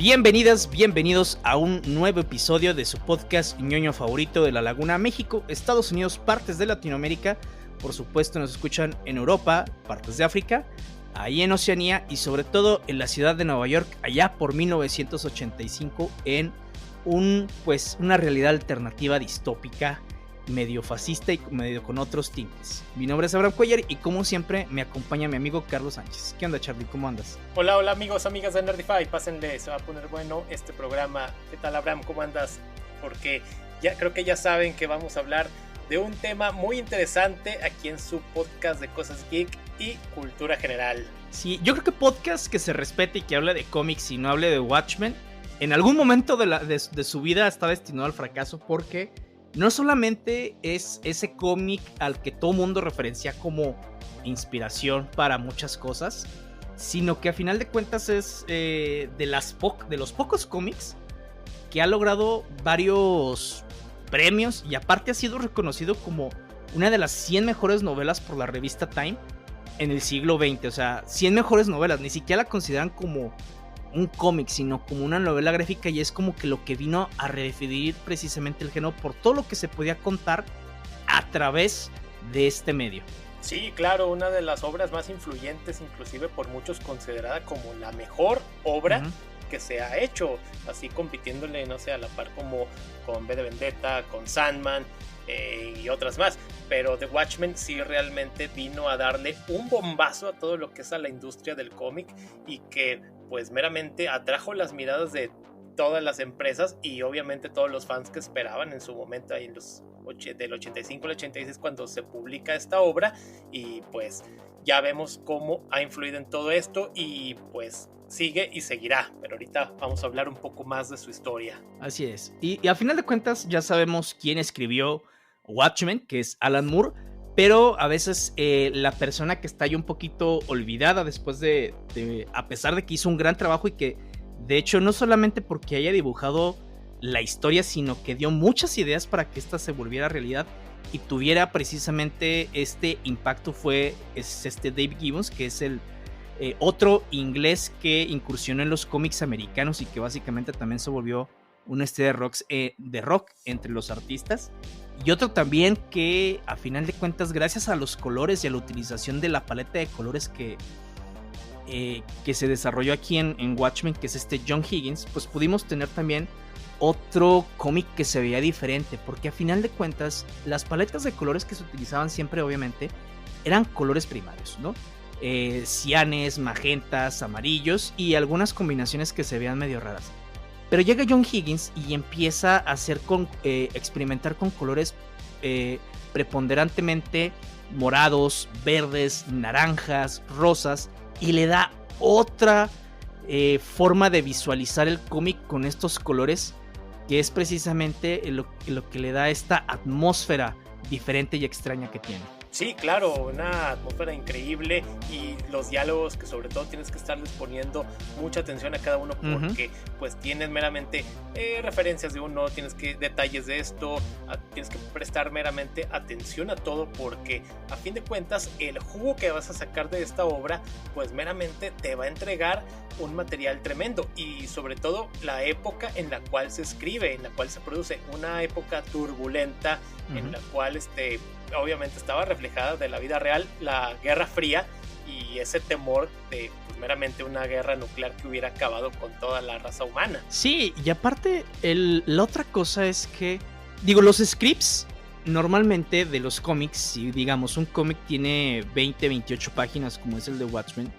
Bienvenidas, bienvenidos a un nuevo episodio de su podcast ñoño favorito de la Laguna, México, Estados Unidos, partes de Latinoamérica. Por supuesto nos escuchan en Europa, partes de África, ahí en Oceanía y sobre todo en la ciudad de Nueva York, allá por 1985, en una realidad alternativa distópica, medio fascista y medio con otros tintes. Mi nombre es Abraham Cuellar y como siempre me acompaña mi amigo Carlos Sánchez. ¿Qué onda, Charlie? ¿Cómo andas? Hola amigos, amigas de Nerdify, pásenle, se va a poner bueno este programa. ¿Qué tal, Abraham? ¿Cómo andas? Porque creo que ya saben que vamos a hablar de un tema muy interesante aquí en su podcast de cosas geek y cultura general. Sí, yo creo que podcast que se respete y que hable de cómics y no hable de Watchmen, en algún momento de su vida está destinado al fracaso, porque no solamente es ese cómic al que todo mundo referencia como inspiración para muchas cosas, sino que a final de cuentas es de los pocos cómics que ha logrado varios premios y aparte ha sido reconocido como una de las 100 mejores novelas por la revista Time en el siglo XX. O sea, 100 mejores novelas, ni siquiera la consideran como un cómic, sino como una novela gráfica, y es como que lo que vino a redefinir precisamente el género por todo lo que se podía contar a través de este medio. Sí, claro, una de las obras más influyentes, inclusive por muchos considerada como la mejor obra que se ha hecho, así compitiéndole, no sé, a la par como con V de Vendetta, con Sandman y otras más. Pero The Watchmen sí realmente vino a darle un bombazo a todo lo que es a la industria del cómic, y que pues meramente atrajo las miradas de todas las empresas y obviamente todos los fans que esperaban en su momento ahí en del 85 al 86 cuando se publica esta obra. Y pues ya vemos cómo ha influido en todo esto y pues sigue y seguirá, pero ahorita vamos a hablar un poco más de su historia. Así es, y a final de cuentas ya sabemos quién escribió Watchmen, que es Alan Moore, pero a veces la persona que está ahí un poquito olvidada después de a pesar de que hizo un gran trabajo y que de hecho no solamente porque haya dibujado la historia, sino que dio muchas ideas para que esta se volviera realidad y tuviera precisamente este impacto, es Dave Gibbons, que es el otro inglés que incursionó en los cómics americanos y que básicamente también se volvió una estrella de rock entre los artistas. Y otro también que a final de cuentas, gracias a los colores y a la utilización de la paleta de colores que se desarrolló aquí en Watchmen, que es John Higgins, pues pudimos tener también otro cómic que se veía diferente, porque a final de cuentas las paletas de colores que se utilizaban siempre obviamente eran colores primarios, ¿no? Cianes, magentas, amarillos y algunas combinaciones que se veían medio raras. Pero llega John Higgins y empieza a experimentar con colores preponderantemente morados, verdes, naranjas, rosas, y le da otra forma de visualizar el cómic con estos colores, que es precisamente lo que le da esta atmósfera diferente y extraña que tiene. Sí, claro, una atmósfera increíble y los diálogos que sobre todo tienes que estarles poniendo mucha atención a cada uno, porque pues tienes meramente referencias de uno, detalles de esto, tienes que prestar meramente atención a todo, porque a fin de cuentas el jugo que vas a sacar de esta obra pues meramente te va a entregar un material tremendo, y sobre todo la época en la cual se escribe, en la cual se produce, una época turbulenta en la cual obviamente estaba reflejada de la vida real, la Guerra Fría, y ese temor de pues, meramente una guerra nuclear que hubiera acabado con toda la raza humana. Sí, y aparte la otra cosa es que, los scripts normalmente de los cómics, si digamos un cómic tiene 28 páginas como es el de Watchmen,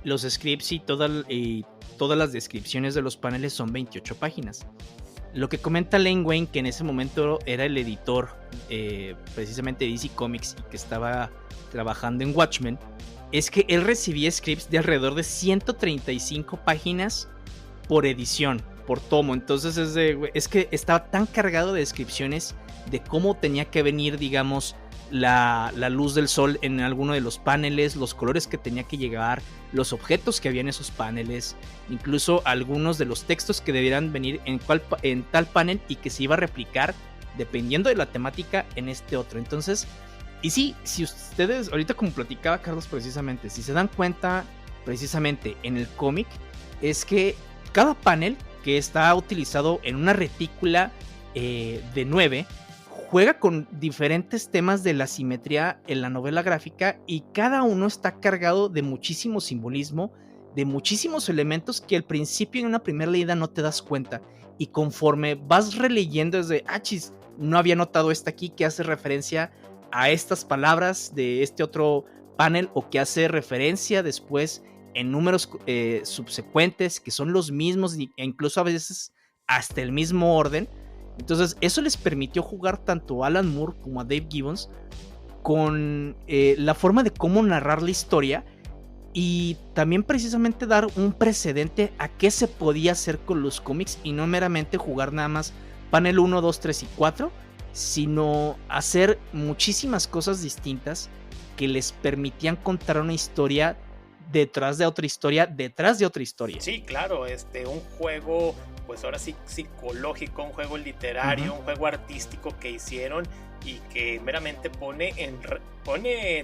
los scripts y todas las descripciones de los paneles son 28 páginas. Lo que comenta Len Wein, que en ese momento era el editor precisamente de DC Comics y que estaba trabajando en Watchmen, es que él recibía scripts de alrededor de 135 páginas por edición, por tomo. Entonces es que estaba tan cargado de descripciones de cómo tenía que venir, digamos, la luz del sol en alguno de los paneles, los colores que tenía que llegar, los objetos que había en esos paneles, incluso algunos de los textos que debieran venir en tal panel y que se iba a replicar dependiendo de la temática en este otro. Entonces, y sí, si ustedes, ahorita como platicaba Carlos precisamente, si se dan cuenta precisamente en el cómic, es que cada panel que está utilizado en una retícula de 9 juega con diferentes temas de la simetría en la novela gráfica, y cada uno está cargado de muchísimo simbolismo, de muchísimos elementos que al principio en una primera leída no te das cuenta, y conforme vas releyendo es de, chis, no había notado esta aquí que hace referencia a estas palabras de este otro panel, o que hace referencia después en números subsecuentes que son los mismos e incluso a veces hasta el mismo orden. Entonces eso les permitió jugar tanto a Alan Moore como a Dave Gibbons con la forma de cómo narrar la historia, y también precisamente dar un precedente a qué se podía hacer con los cómics, y no meramente jugar nada más panel 1, 2, 3 y 4, sino hacer muchísimas cosas distintas que les permitían contar una historia detrás de otra historia, detrás de otra historia. Sí, claro, un juego, pues ahora sí psicológico, un juego literario, un juego artístico que hicieron, y que meramente pone,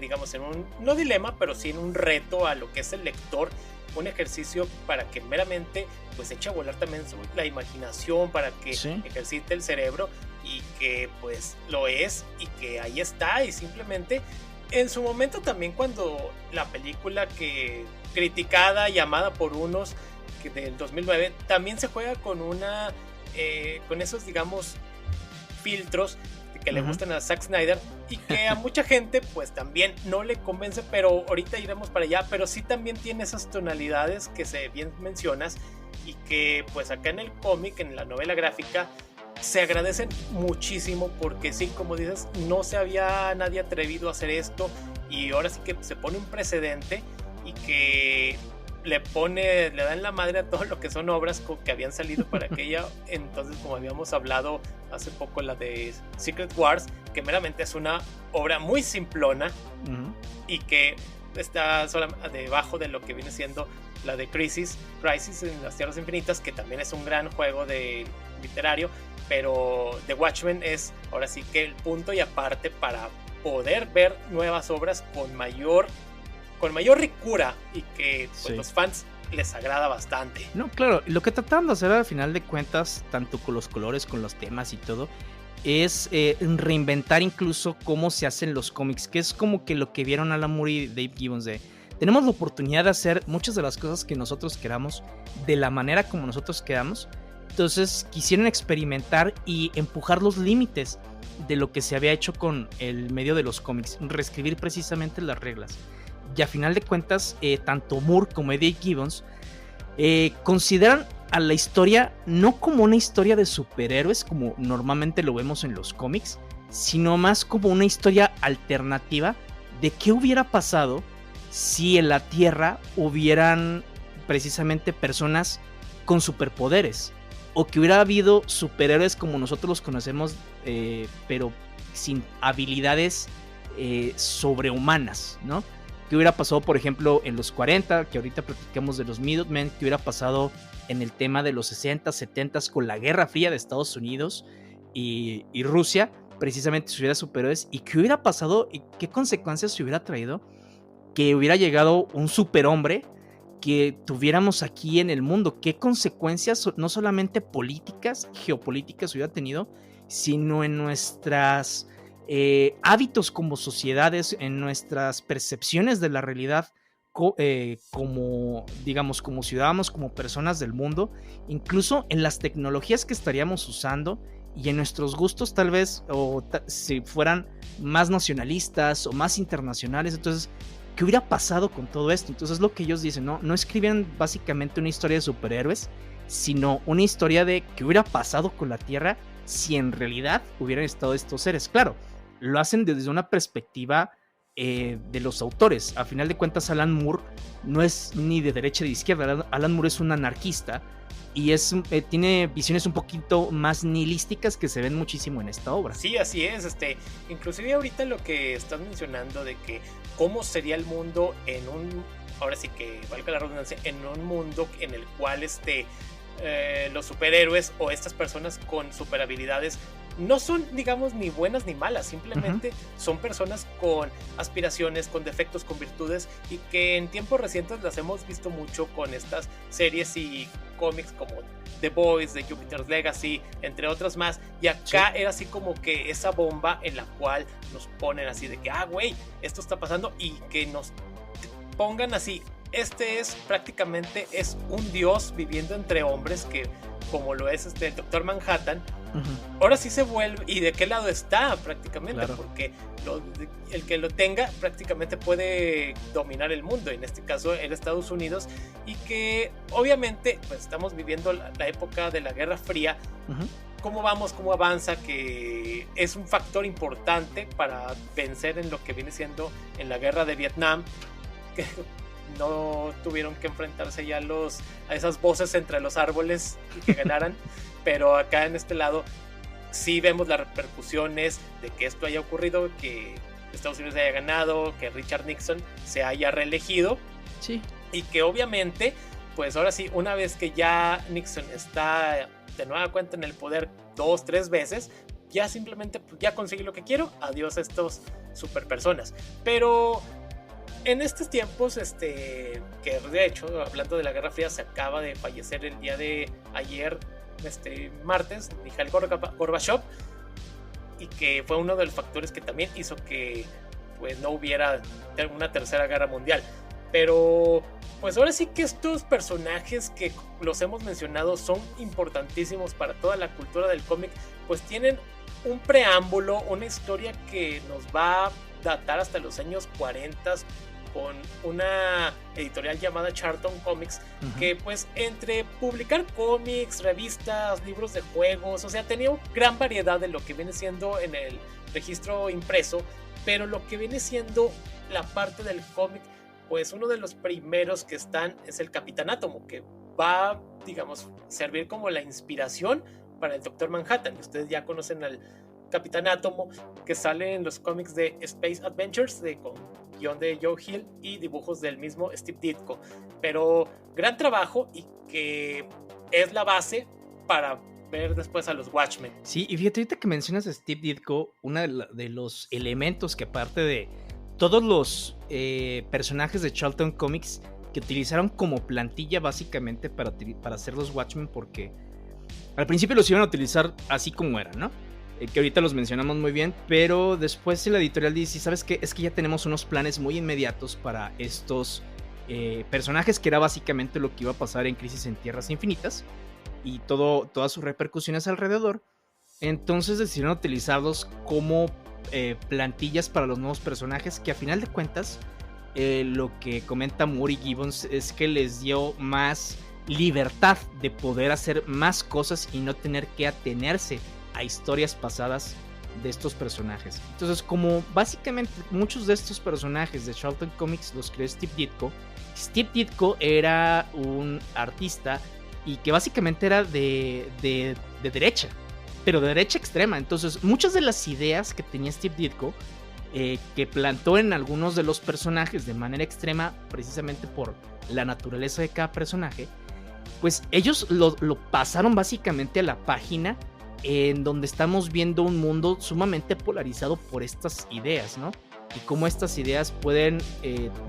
digamos, en un, no dilema, pero sí en un reto a lo que es el lector, un ejercicio para que meramente pues eche a volar también la imaginación, para que ejercite el cerebro, y que pues lo es, y que ahí está, y simplemente en su momento también, cuando la película que criticada y amada por unos, que del 2009, también se juega con con esos, digamos, filtros que le gustan a Zack Snyder, y que a mucha gente pues también no le convence, pero ahorita iremos para allá. Pero sí también tiene esas tonalidades que bien mencionas, y que pues acá en el cómic, en la novela gráfica, se agradecen muchísimo, porque sí, como dices, no se había nadie atrevido a hacer esto, y ahora sí que se pone un precedente, y que le dan la madre a todo lo que son obras que habían salido para aquella entonces, como habíamos hablado hace poco, la de Secret Wars, que meramente es una obra muy simplona, y que está debajo de lo que viene siendo la de Crisis en las Tierras Infinitas, que también es un gran juego literario, pero The Watchmen es ahora sí que el punto y aparte para poder ver nuevas obras con mayor ricura, y que pues, los fans les agrada bastante. No, claro, lo que trataron de hacer al final de cuentas, tanto con los colores, con los temas y todo, es reinventar incluso cómo se hacen los cómics, que es como que lo que vieron Alan Moore y Dave Gibbons de: tenemos la oportunidad de hacer muchas de las cosas que nosotros queramos, de la manera como nosotros queramos. Entonces quisieron experimentar y empujar los límites de lo que se había hecho con el medio de los cómics, reescribir precisamente las reglas. Y a final de cuentas, tanto Moore como Dave Gibbons consideran a la historia no como una historia de superhéroes, como normalmente lo vemos en los cómics, sino más como una historia alternativa de qué hubiera pasado si en la Tierra hubieran precisamente personas con superpoderes, o que hubiera habido superhéroes como nosotros los conocemos, pero sin habilidades sobrehumanas, ¿no? ¿Qué hubiera pasado, por ejemplo, en los 40, que ahorita platicamos de los Minutemen? ¿Qué hubiera pasado en el tema de los 60, 70 con la Guerra Fría de Estados Unidos y Rusia? Precisamente si hubiera superhéroes. ¿Y qué hubiera pasado y qué consecuencias se hubiera traído que hubiera llegado un superhombre que tuviéramos aquí en el mundo? ¿Qué consecuencias, no solamente políticas, geopolíticas, hubiera tenido, sino en nuestras hábitos como sociedades, en nuestras percepciones de la realidad, como, digamos, como ciudadanos, como personas del mundo, incluso en las tecnologías que estaríamos usando, y en nuestros gustos tal vez, o si fueran más nacionalistas o más internacionales? Entonces, ¿qué hubiera pasado con todo esto? Entonces, lo que ellos dicen, no escribían básicamente una historia de superhéroes, sino una historia de qué hubiera pasado con la Tierra si en realidad hubieran estado estos seres. Claro, lo hacen desde una perspectiva de los autores. A final de cuentas, Alan Moore no es ni de derecha ni de izquierda. Alan Moore es un anarquista, y tiene visiones un poquito más nihilísticas que se ven muchísimo en esta obra. Sí, así es. Inclusive ahorita lo que estás mencionando de que cómo sería el mundo ahora sí que valga la redundancia, en un mundo en el cual los superhéroes o estas personas con superhabilidades no son, digamos, ni buenas ni malas, simplemente son personas con aspiraciones, con defectos, con virtudes, y que en tiempos recientes las hemos visto mucho con estas series y cómics como The Boys, de Jupiter's Legacy, entre otras más, y acá era así como que esa bomba en la cual nos ponen así de que, güey, esto está pasando, y que nos pongan así, este es prácticamente es un dios viviendo entre hombres, que como lo es el Doctor Manhattan. Ahora sí se vuelve, y de qué lado está prácticamente, claro. Porque el que lo tenga prácticamente puede dominar el mundo, en este caso en Estados Unidos, y que obviamente pues estamos viviendo la época de la Guerra Fría. Cómo vamos, cómo avanza, que es un factor importante para vencer en lo que viene siendo en la guerra de Vietnam, que no tuvieron que enfrentarse ya a esas voces entre los árboles y que ganaran. Pero acá en este lado sí vemos las repercusiones de que esto haya ocurrido, que Estados Unidos haya ganado, que Richard Nixon se haya reelegido. Sí. Y que obviamente, pues ahora sí, una vez que ya Nixon está de nueva cuenta en el poder 2-3 veces, ya simplemente pues, ya conseguí lo que quiero, adiós a estos super personas. Pero en estos tiempos, que de hecho, hablando de la Guerra Fría, se acaba de fallecer el día de ayer, martes, Mikhail Gorbachev, y que fue uno de los factores que también hizo que pues no hubiera una tercera guerra mundial. Pero pues ahora sí que estos personajes que los hemos mencionado son importantísimos para toda la cultura del cómic, pues tienen un preámbulo, una historia que nos va a datar hasta los años 40, con una editorial llamada Charlton Comics, que pues entre publicar cómics, revistas, libros de juegos, o sea, tenía una gran variedad de lo que viene siendo en el registro impreso, pero lo que viene siendo la parte del cómic, pues uno de los primeros que están es el Capitán Átomo, que va, digamos, servir como la inspiración para el Doctor Manhattan. Ustedes ya conocen al Capitán Átomo, que sale en los cómics de Space Adventures, con guión de Joe Hill y dibujos del mismo Steve Ditko. Pero gran trabajo, y que es la base para ver después a los Watchmen. Sí, y fíjate, ahorita que mencionas a Steve Ditko, uno de los elementos que aparte de todos los personajes de Charlton Comics que utilizaron como plantilla básicamente para hacer los Watchmen, porque al principio los iban a utilizar así como eran, ¿no? Que ahorita los mencionamos muy bien, pero después la editorial dice, ¿sabes qué? Es que ya tenemos unos planes muy inmediatos para estos personajes, que era básicamente lo que iba a pasar en Crisis en Tierras Infinitas y todas sus repercusiones alrededor. Entonces decidieron utilizarlos como plantillas para los nuevos personajes, que a final de cuentas lo que comenta Moore y Gibbons es que les dio más libertad de poder hacer más cosas y no tener que atenerse a historias pasadas de estos personajes. Entonces, como básicamente muchos de estos personajes de Charlton Comics los creó Steve Ditko era un artista y que básicamente era de derecha, pero de derecha extrema. Entonces, muchas de las ideas que tenía Steve Ditko, que plantó en algunos de los personajes de manera extrema, precisamente por la naturaleza de cada personaje, pues ellos lo pasaron básicamente a la página, en donde estamos viendo un mundo sumamente polarizado por estas ideas, ¿no? Y cómo estas ideas pueden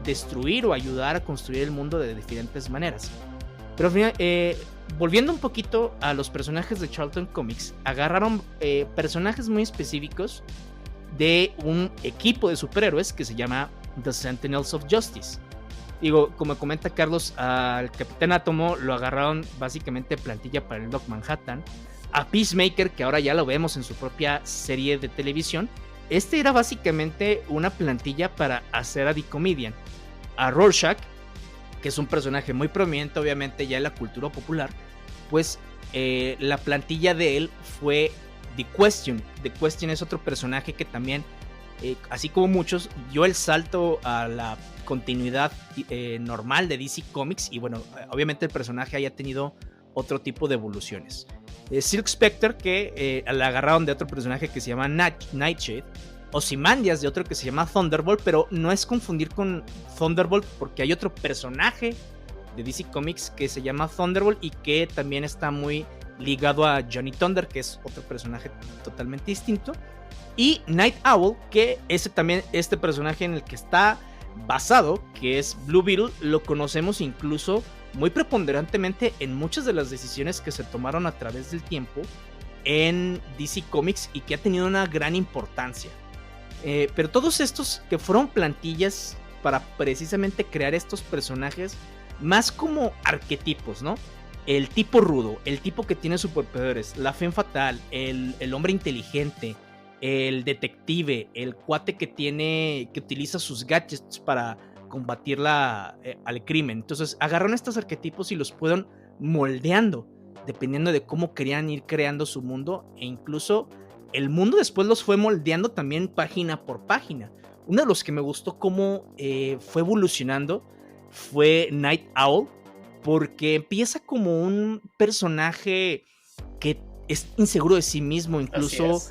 destruir o ayudar a construir el mundo de diferentes maneras. Pero al final, volviendo un poquito a los personajes de Charlton Comics, agarraron personajes muy específicos de un equipo de superhéroes que se llama The Sentinels of Justice. Digo, como comenta Carlos, al Capitán Átomo lo agarraron básicamente plantilla para el Doc Manhattan. A Peacemaker, que ahora ya lo vemos en su propia serie de televisión, era básicamente una plantilla para hacer a The Comedian. A Rorschach, que es un personaje muy prominente obviamente ya en la cultura popular, pues la plantilla de él fue The Question. The Question es otro personaje que también, así como muchos, dio el salto a la continuidad normal de DC Comics, y bueno, obviamente el personaje haya tenido otro tipo de evoluciones. Silk Spectre, que la agarraron de otro personaje que se llama Nightshade. Ozymandias, de otro que se llama Thunderbolt, pero no es confundir con Thunderbolt, porque hay otro personaje de DC Comics que se llama Thunderbolt y que también está muy ligado a Johnny Thunder, que es otro personaje totalmente distinto, y Night Owl, que este personaje en el que está basado, que es Blue Beetle, lo conocemos incluso muy preponderantemente en muchas de las decisiones que se tomaron a través del tiempo en DC Comics y que ha tenido una gran importancia. Pero todos estos que fueron plantillas para precisamente crear estos personajes más como arquetipos, ¿no? El tipo rudo, el tipo que tiene superpoderes, la femme fatale, el hombre inteligente, el detective, el cuate que utiliza sus gadgets para combatir al crimen. Entonces agarraron estos arquetipos y los fueron moldeando dependiendo de cómo querían ir creando su mundo, e incluso el mundo después los fue moldeando también página por página. Uno de los que me gustó cómo fue evolucionando fue Night Owl, porque empieza como un personaje que es inseguro de sí mismo, incluso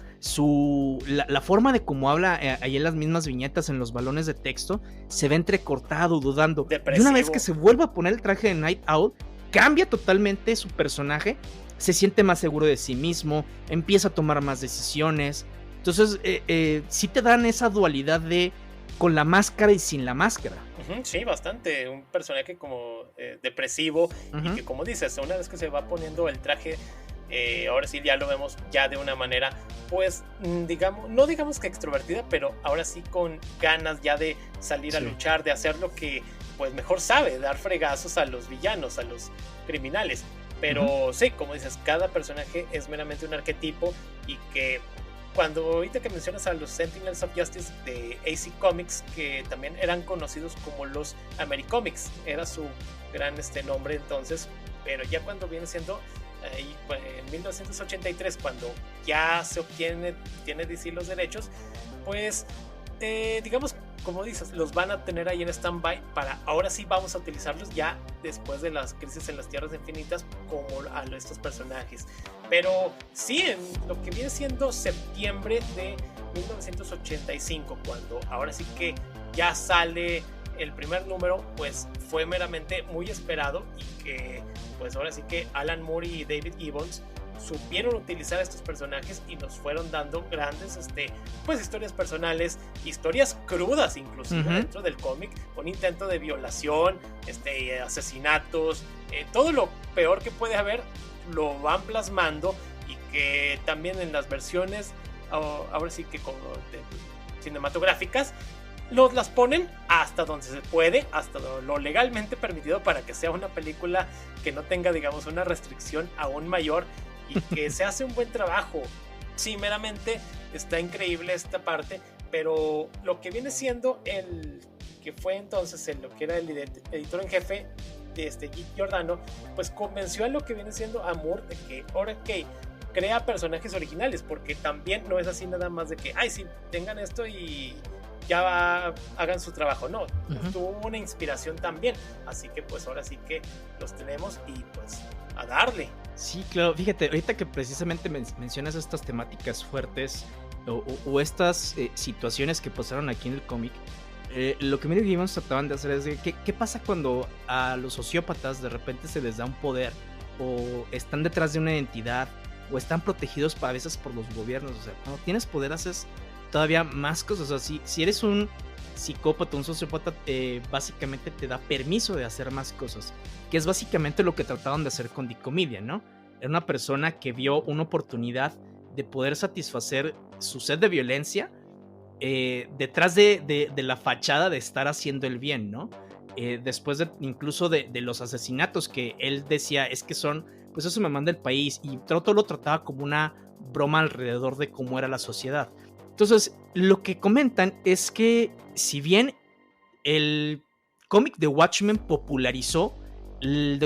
la forma de cómo habla ahí en las mismas viñetas, en los balones de texto, se ve entrecortado, dudando. Depresivo. Y una vez que se vuelve a poner el traje de Night Owl, cambia totalmente su personaje, se siente más seguro de sí mismo, empieza a tomar más decisiones. Entonces sí te dan esa dualidad de con la máscara y sin la máscara. Sí, bastante. Un personaje como depresivo y que, como dices, una vez que se va poniendo el traje, ahora sí ya lo vemos ya de una manera, pues no digamos que extrovertida, pero ahora sí con ganas ya de salir a luchar, de hacer lo que pues mejor sabe, dar fregazos a los villanos, a los criminales. Pero sí, como dices, cada personaje es meramente un arquetipo, y que cuando ahorita que mencionas a los Sentinels of Justice de AC Comics, que también eran conocidos como los Americomics, era su gran nombre entonces, pero ya cuando viene siendo ahí, en 1983, cuando ya tiene DC los derechos, pues digamos, como dices, los van a tener ahí en stand-by para ahora sí vamos a utilizarlos ya después de las crisis en las Tierras Infinitas como a estos personajes. Pero sí, en lo que viene siendo septiembre de 1985, cuando ahora sí que ya sale el primer número, pues fue meramente muy esperado, y que pues ahora sí que Alan Moore y David Gibbons supieron utilizar a estos personajes y nos fueron dando grandes pues historias personales, historias crudas inclusive dentro del cómic, un intento de violación, asesinatos, todo lo peor que puede haber lo van plasmando, y que también en las versiones ahora sí que como cinematográficas las ponen hasta donde se puede, hasta lo legalmente permitido, para que sea una película que no tenga, digamos, una restricción aún mayor, y que se hace un buen trabajo. Sí, meramente está increíble esta parte, pero lo que viene siendo el que fue entonces lo que era el editor en jefe de Geek Giordano, pues convenció a lo que viene siendo a Moore de que ahora que crea personajes originales, porque también no es así nada más de que, ay, sí, tengan esto y ya hagan su trabajo. No, tuvo una inspiración también, así que pues ahora sí que los tenemos y pues a darle. Sí, claro, fíjate, ahorita que precisamente mencionas estas temáticas fuertes o estas situaciones que pasaron aquí en el cómic, lo que Mary Gibbons trataban de hacer es de, ¿qué pasa cuando a los sociópatas de repente se les da un poder, o están detrás de una identidad, o están protegidos a veces por los gobiernos? O sea, cuando tienes poder haces todavía más cosas. O sea, si eres un psicópata, un sociópata, básicamente te da permiso de hacer más cosas, que es básicamente lo que trataron de hacer con The Comedian, ¿no? Era una persona que vio una oportunidad de poder satisfacer su sed de violencia detrás de la fachada de estar haciendo el bien, ¿no? Después incluso de los asesinatos que él decía, es que son, pues eso me manda el país, y todo lo trataba como una broma alrededor de cómo era la sociedad. Entonces, lo que comentan es que si bien el cómic de Watchmen popularizó el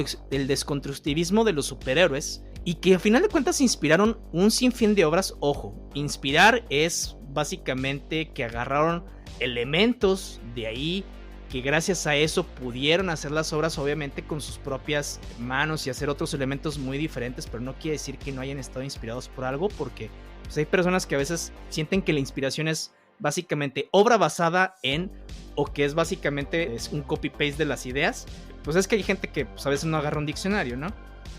desconstructivismo de los superhéroes, y que a final de cuentas inspiraron un sinfín de obras, ojo, inspirar es básicamente que agarraron elementos de ahí, que gracias a eso pudieron hacer las obras obviamente con sus propias manos y hacer otros elementos muy diferentes, pero no quiere decir que no hayan estado inspirados por algo, porque pues hay personas que a veces sienten que la inspiración es básicamente obra basada en, o que es básicamente un copy-paste de las ideas. Pues es que hay gente que pues a veces no agarra un diccionario, ¿no?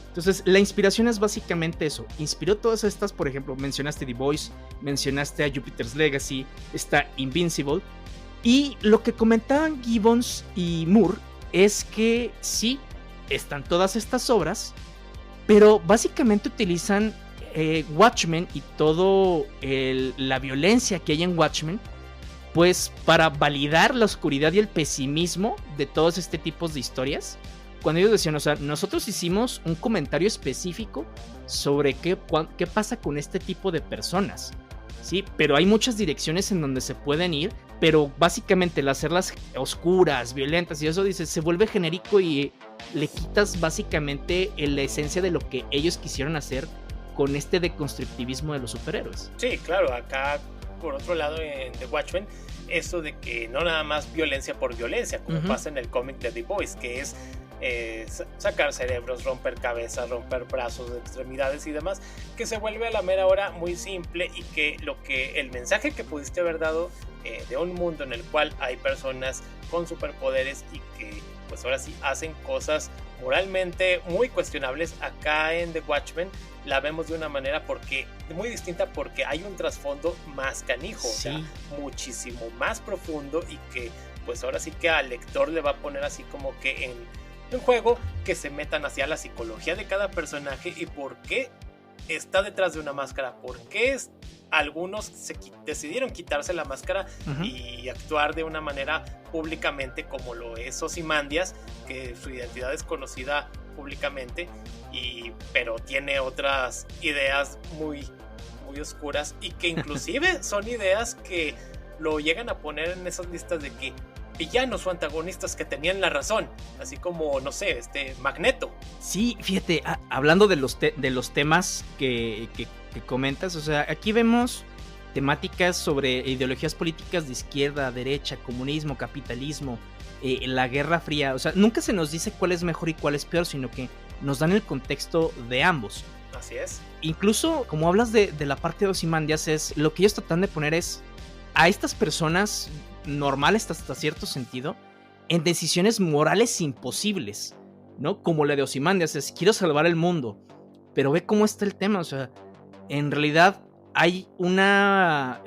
Entonces, la inspiración es básicamente eso. Inspiró todas estas, por ejemplo, mencionaste The Boys, mencionaste a Jupiter's Legacy, está Invincible. Y lo que comentaban Gibbons y Moore es que sí, están todas estas obras, pero básicamente utilizan Watchmen y todo la violencia que hay en Watchmen, pues para validar la oscuridad y el pesimismo de todos este tipos de historias. Cuando ellos decían, o sea, nosotros hicimos un comentario específico sobre qué pasa con este tipo de personas, ¿sí? Pero hay muchas direcciones en donde se pueden ir, pero básicamente el hacerlas oscuras, violentas y eso, dice, se vuelve genérico y le quitas básicamente la esencia de lo que ellos quisieron hacer con este deconstructivismo de los superhéroes. Sí, claro, acá por otro lado en The Watchmen, eso de que no nada más violencia por violencia, como pasa en el cómic de The Boys, que es sacar cerebros, romper cabezas, romper brazos, extremidades y demás, que se vuelve a la mera hora muy simple, y que el mensaje que pudiste haber dado de un mundo en el cual hay personas con superpoderes y que pues ahora sí hacen cosas moralmente muy cuestionables, acá en The Watchmen la vemos de una manera muy distinta, porque hay un trasfondo más canijo, sí. O sea, muchísimo más profundo, y que pues ahora sí que al lector le va a poner así como que en juego que se metan hacia la psicología de cada personaje y por qué está detrás de una máscara, por qué algunos decidieron quitarse la máscara y actuar de una manera públicamente, como lo es Ozymandias, que su identidad es conocida públicamente, pero tiene otras ideas muy, muy oscuras, y que inclusive son ideas que lo llegan a poner en esas listas de que villanos o antagonistas que tenían la razón, así como, no sé, Magneto. Sí, fíjate, hablando de los temas que comentas, o sea, aquí vemos temáticas sobre ideologías políticas de izquierda, derecha, comunismo, capitalismo, la Guerra Fría. O sea, nunca se nos dice cuál es mejor y cuál es peor, sino que nos dan el contexto de ambos. Así es. Incluso, como hablas de la parte de Ozymandias, lo que ellos tratan de poner es a estas personas normales hasta cierto sentido en decisiones morales imposibles, ¿no? Como la de Ozymandias, es quiero salvar el mundo, pero ve cómo está el tema, o sea, en realidad hay una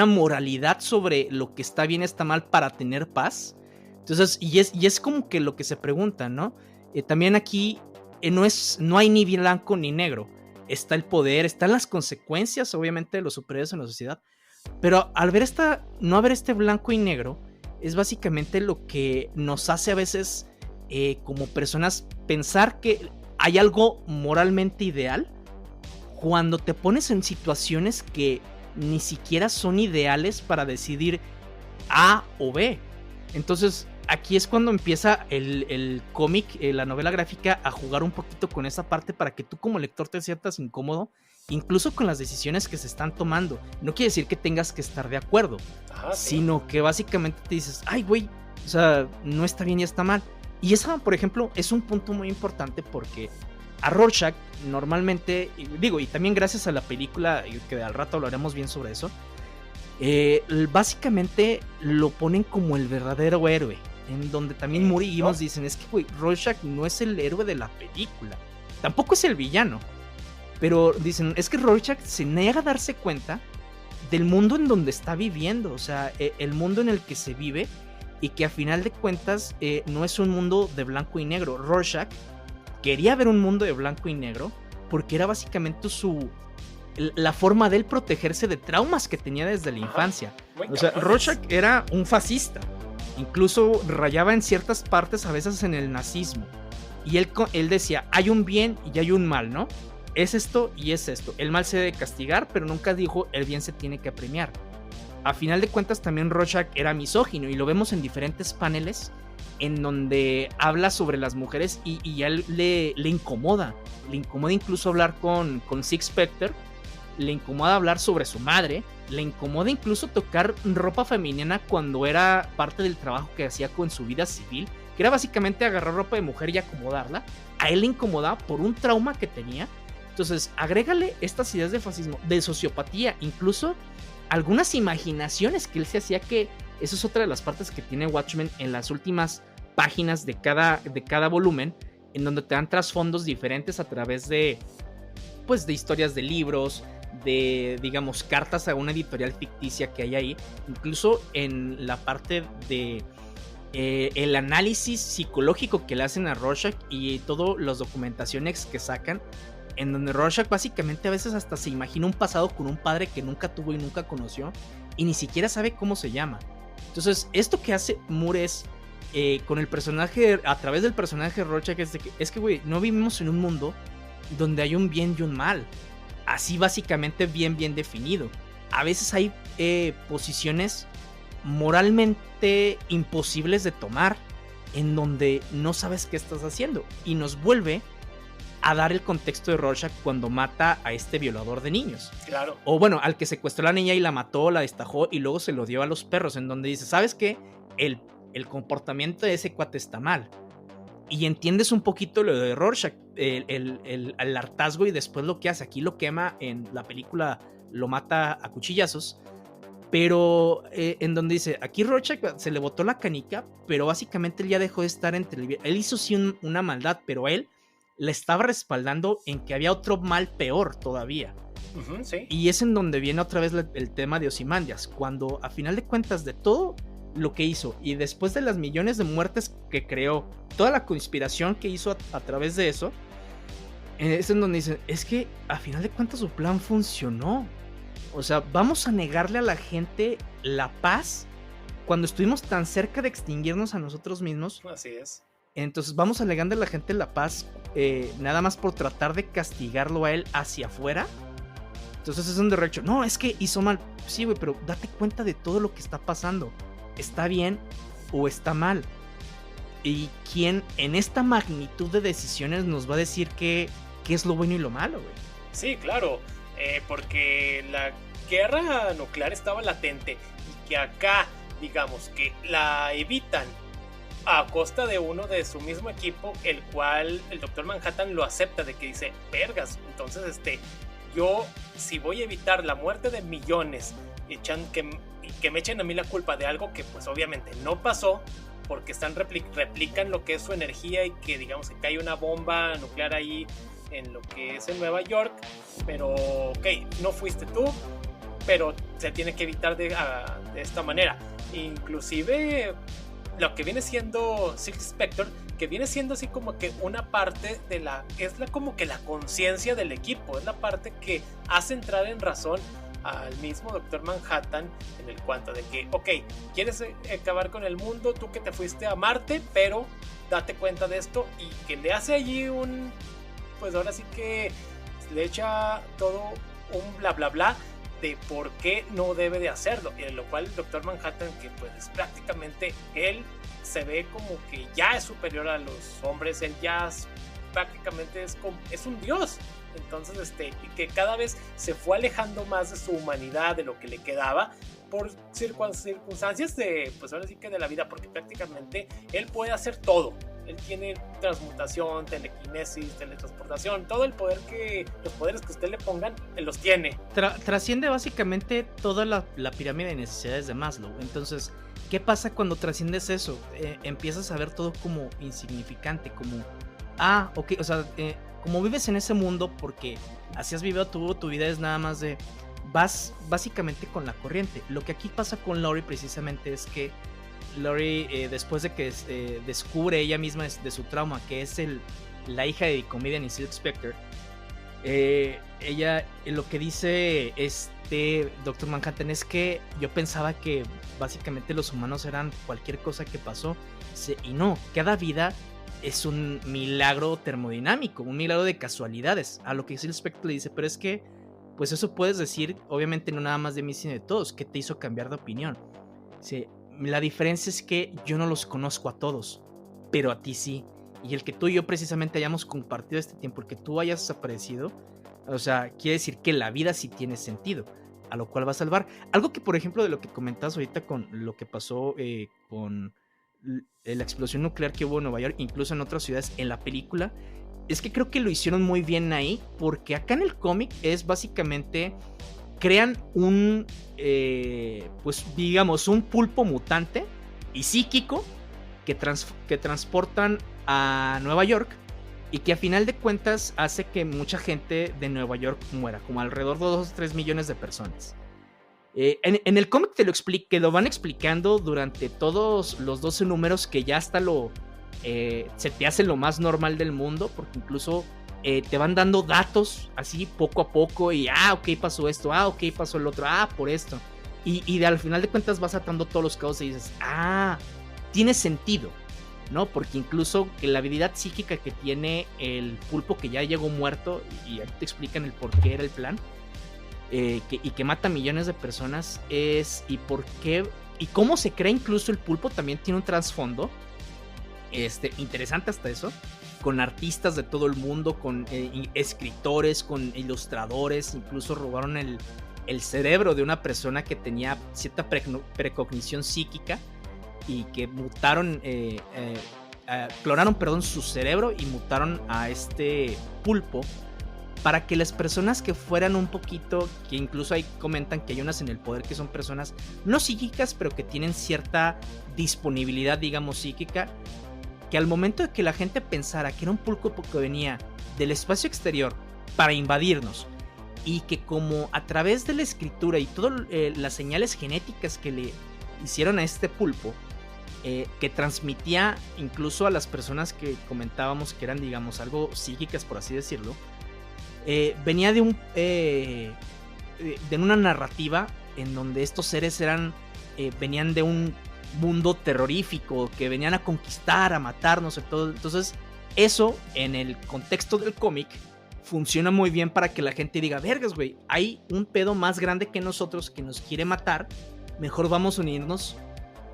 moralidad sobre lo que está bien, está mal para tener paz. Entonces, y es como que lo que se pregunta, ¿no? También aquí no hay ni blanco ni negro, está el poder, están las consecuencias obviamente de los superhéroes en la sociedad. Pero al ver no haber este blanco y negro, es básicamente lo que nos hace a veces como personas pensar que hay algo moralmente ideal cuando te pones en situaciones que ni siquiera son ideales para decidir A o B. Entonces aquí es cuando empieza el cómic, la novela gráfica, a jugar un poquito con esa parte para que tú como lector te sientas incómodo, incluso con las decisiones que se están tomando. No quiere decir que tengas que estar de acuerdo, sino que básicamente te dices, ay güey, o sea, no está bien y está mal. Y esa, por ejemplo, es un punto muy importante, porque a Rorschach normalmente, y también gracias a la película, que al rato hablaremos bien sobre eso, básicamente lo ponen como el verdadero héroe, en donde también Moore y Gibbons dicen, es que güey, Rorschach no es el héroe de la película, tampoco es el villano. Pero dicen, es que Rorschach se niega a darse cuenta del mundo en donde está viviendo, o sea, el mundo en el que se vive, y que a final de cuentas no es un mundo de blanco y negro. Rorschach quería ver un mundo de blanco y negro porque era básicamente la forma de él protegerse de traumas que tenía desde la infancia. O sea, Rorschach era un fascista, incluso rayaba en ciertas partes a veces en el nazismo, y él decía, hay un bien y hay un mal, ¿no? Es esto y es esto. El mal se debe castigar, pero nunca dijo el bien se tiene que premiar. A final de cuentas también Rorschach era misógino, y lo vemos en diferentes paneles en donde habla sobre las mujeres, y a él le incomoda. Le incomoda incluso hablar con Six Spectre, le incomoda hablar sobre su madre, le incomoda incluso tocar ropa femenina cuando era parte del trabajo que hacía con su vida civil, que era básicamente agarrar ropa de mujer y acomodarla. A él le incomodaba por un trauma que tenía. Entonces, agrégale estas ideas de fascismo, de sociopatía, incluso algunas imaginaciones que él se hacía, que eso es otra de las partes que tiene Watchmen en las últimas páginas de cada volumen, en donde te dan trasfondos diferentes a través de, pues, de historias de libros, de, digamos, cartas a una editorial ficticia que hay ahí, incluso en la parte de el análisis psicológico que le hacen a Rorschach y todas las documentaciones que sacan, en donde Rorschach básicamente a veces hasta se imagina un pasado con un padre que nunca tuvo y nunca conoció y ni siquiera sabe cómo se llama. Entonces, esto que hace Moore es con el personaje, a través del personaje de Rorschach, es que, güey, no vivimos en un mundo donde hay un bien y un mal, así básicamente bien definido. A veces hay posiciones moralmente imposibles de tomar, en donde no sabes qué estás haciendo, y nos vuelve a dar el contexto de Rorschach cuando mata a este violador de niños. Claro. O bueno, al que secuestró a la niña y la mató, la destajó y luego se lo dio a los perros, en donde dice, ¿sabes qué? El comportamiento de ese cuate está mal. Y entiendes un poquito lo de Rorschach, el hartazgo, y después lo que hace. Aquí lo quema, en la película lo mata a cuchillazos, pero en donde dice, aquí Rorschach se le botó la canica, pero básicamente él ya dejó de estar entre el bien. Él hizo sí una maldad, pero él le estaba respaldando en que había otro mal peor todavía. Sí. Y es en donde viene otra vez el tema de Ozymandias, cuando a final de cuentas de todo lo que hizo y después de las millones de muertes que creó, toda la conspiración que hizo a través de eso, es en donde dicen, es que a final de cuentas su plan funcionó. O sea, vamos a negarle a la gente la paz cuando estuvimos tan cerca de extinguirnos a nosotros mismos. Así es. Entonces vamos a negarle a la gente la paz nada más por tratar de castigarlo a él hacia afuera. Entonces es donde Rorschach, no, es que hizo mal. Sí, güey, pero date cuenta de todo lo que está pasando. ¿Está bien o está mal? ¿Y quién en esta magnitud de decisiones nos va a decir qué es lo bueno y lo malo, güey? Sí, claro, porque la guerra nuclear estaba latente y que acá, digamos, que la evitan a costa de uno de su mismo equipo, el cual el Dr. Manhattan lo acepta, de que dice, vergas, entonces yo si voy a evitar la muerte de millones y que me echen a mí la culpa de algo que pues obviamente no pasó, porque replican lo que es su energía y que digamos que cae una bomba nuclear ahí en lo que es en Nueva York, pero ok, no fuiste tú, pero se tiene que evitar de esta manera. Inclusive lo que viene siendo Silk Spectre, que viene siendo así como que una parte de como que la conciencia del equipo, es la parte que hace entrar en razón al mismo Dr. Manhattan en el cuanto de que, ok, quieres acabar con el mundo, tú que te fuiste a Marte, pero date cuenta de esto, y que le hace allí pues ahora sí que le echa todo un bla bla bla de por qué no debe de hacerlo, y en lo cual el Dr. Manhattan, que pues prácticamente él se ve como que ya es superior a los hombres, él ya prácticamente es un dios. Entonces, y que cada vez se fue alejando más de su humanidad, de lo que le quedaba, por circunstancias de, pues ahora sí que de la vida, porque prácticamente él puede hacer todo. Él tiene transmutación, telequinesis, teletransportación, todo los poderes que usted le pongan, él los tiene. Trasciende básicamente toda la pirámide de necesidades de Maslow. Entonces, ¿qué pasa cuando trasciendes eso? Empiezas a ver todo como insignificante, como, ok, o sea, como vives en ese mundo porque así has vivido tu vida, es nada más de, vas básicamente con la corriente. Lo que aquí pasa con Laurie precisamente es que Laurie, después de que descubre ella misma de su trauma, que es la hija de Comedian y Silk Spectre, ella lo que dice Dr. Manhattan es que yo pensaba que básicamente los humanos eran cualquier cosa que pasó, y no, cada vida es un milagro termodinámico, un milagro de casualidades. A lo que Silk Spectre le dice, pero es que pues eso puedes decir, obviamente no nada más de mí sino de todos, ¿qué te hizo cambiar de opinión? Sí, la diferencia es que yo no los conozco a todos, pero a ti sí, y el que tú y yo precisamente hayamos compartido este tiempo, el que tú hayas desaparecido, o sea, quiere decir que la vida sí tiene sentido, a lo cual va a salvar. Algo que, por ejemplo, de lo que comentabas ahorita con lo que pasó con la explosión nuclear que hubo en Nueva York, incluso en otras ciudades, en la película, es que creo que lo hicieron muy bien ahí, porque acá en el cómic es básicamente, crean pues digamos, un pulpo mutante y psíquico que transportan a Nueva York, y que a final de cuentas hace que mucha gente de Nueva York muera, como alrededor de 2 o 3 millones de personas. En el cómic que lo van explicando durante todos los 12 números, que ya hasta se te hace lo más normal del mundo, porque incluso te van dando datos así poco a poco y ok, pasó esto, ok, pasó el otro, por esto. Y al final de cuentas vas atando todos los cabos y dices, tiene sentido, ¿no? Porque incluso la habilidad psíquica que tiene el pulpo, que ya llegó muerto, y ahí te explican el por qué era el plan, y que mata millones de personas, y por qué, y cómo se crea incluso el pulpo, también tiene un trasfondo interesante hasta eso, con artistas de todo el mundo, con escritores, con ilustradores, incluso robaron el cerebro de una persona que tenía cierta precognición psíquica y que mutaron, clonaron, su cerebro y mutaron a este pulpo para que las personas que fueran un poquito, que incluso ahí comentan que hay unas en el poder que son personas no psíquicas, pero que tienen cierta disponibilidad, digamos, psíquica, que al momento de que la gente pensara que era un pulpo que venía del espacio exterior para invadirnos, y que como a través de la escritura y todas las señales genéticas que le hicieron a este pulpo, que transmitía incluso a las personas que comentábamos que eran, digamos, algo psíquicas, por así decirlo, venía de una narrativa en donde estos seres venían de un mundo terrorífico, que venían a conquistar, a matarnos y todo. Entonces eso, en el contexto del cómic, funciona muy bien para que la gente diga, vergas, güey, hay un pedo más grande que nosotros que nos quiere matar, mejor vamos a unirnos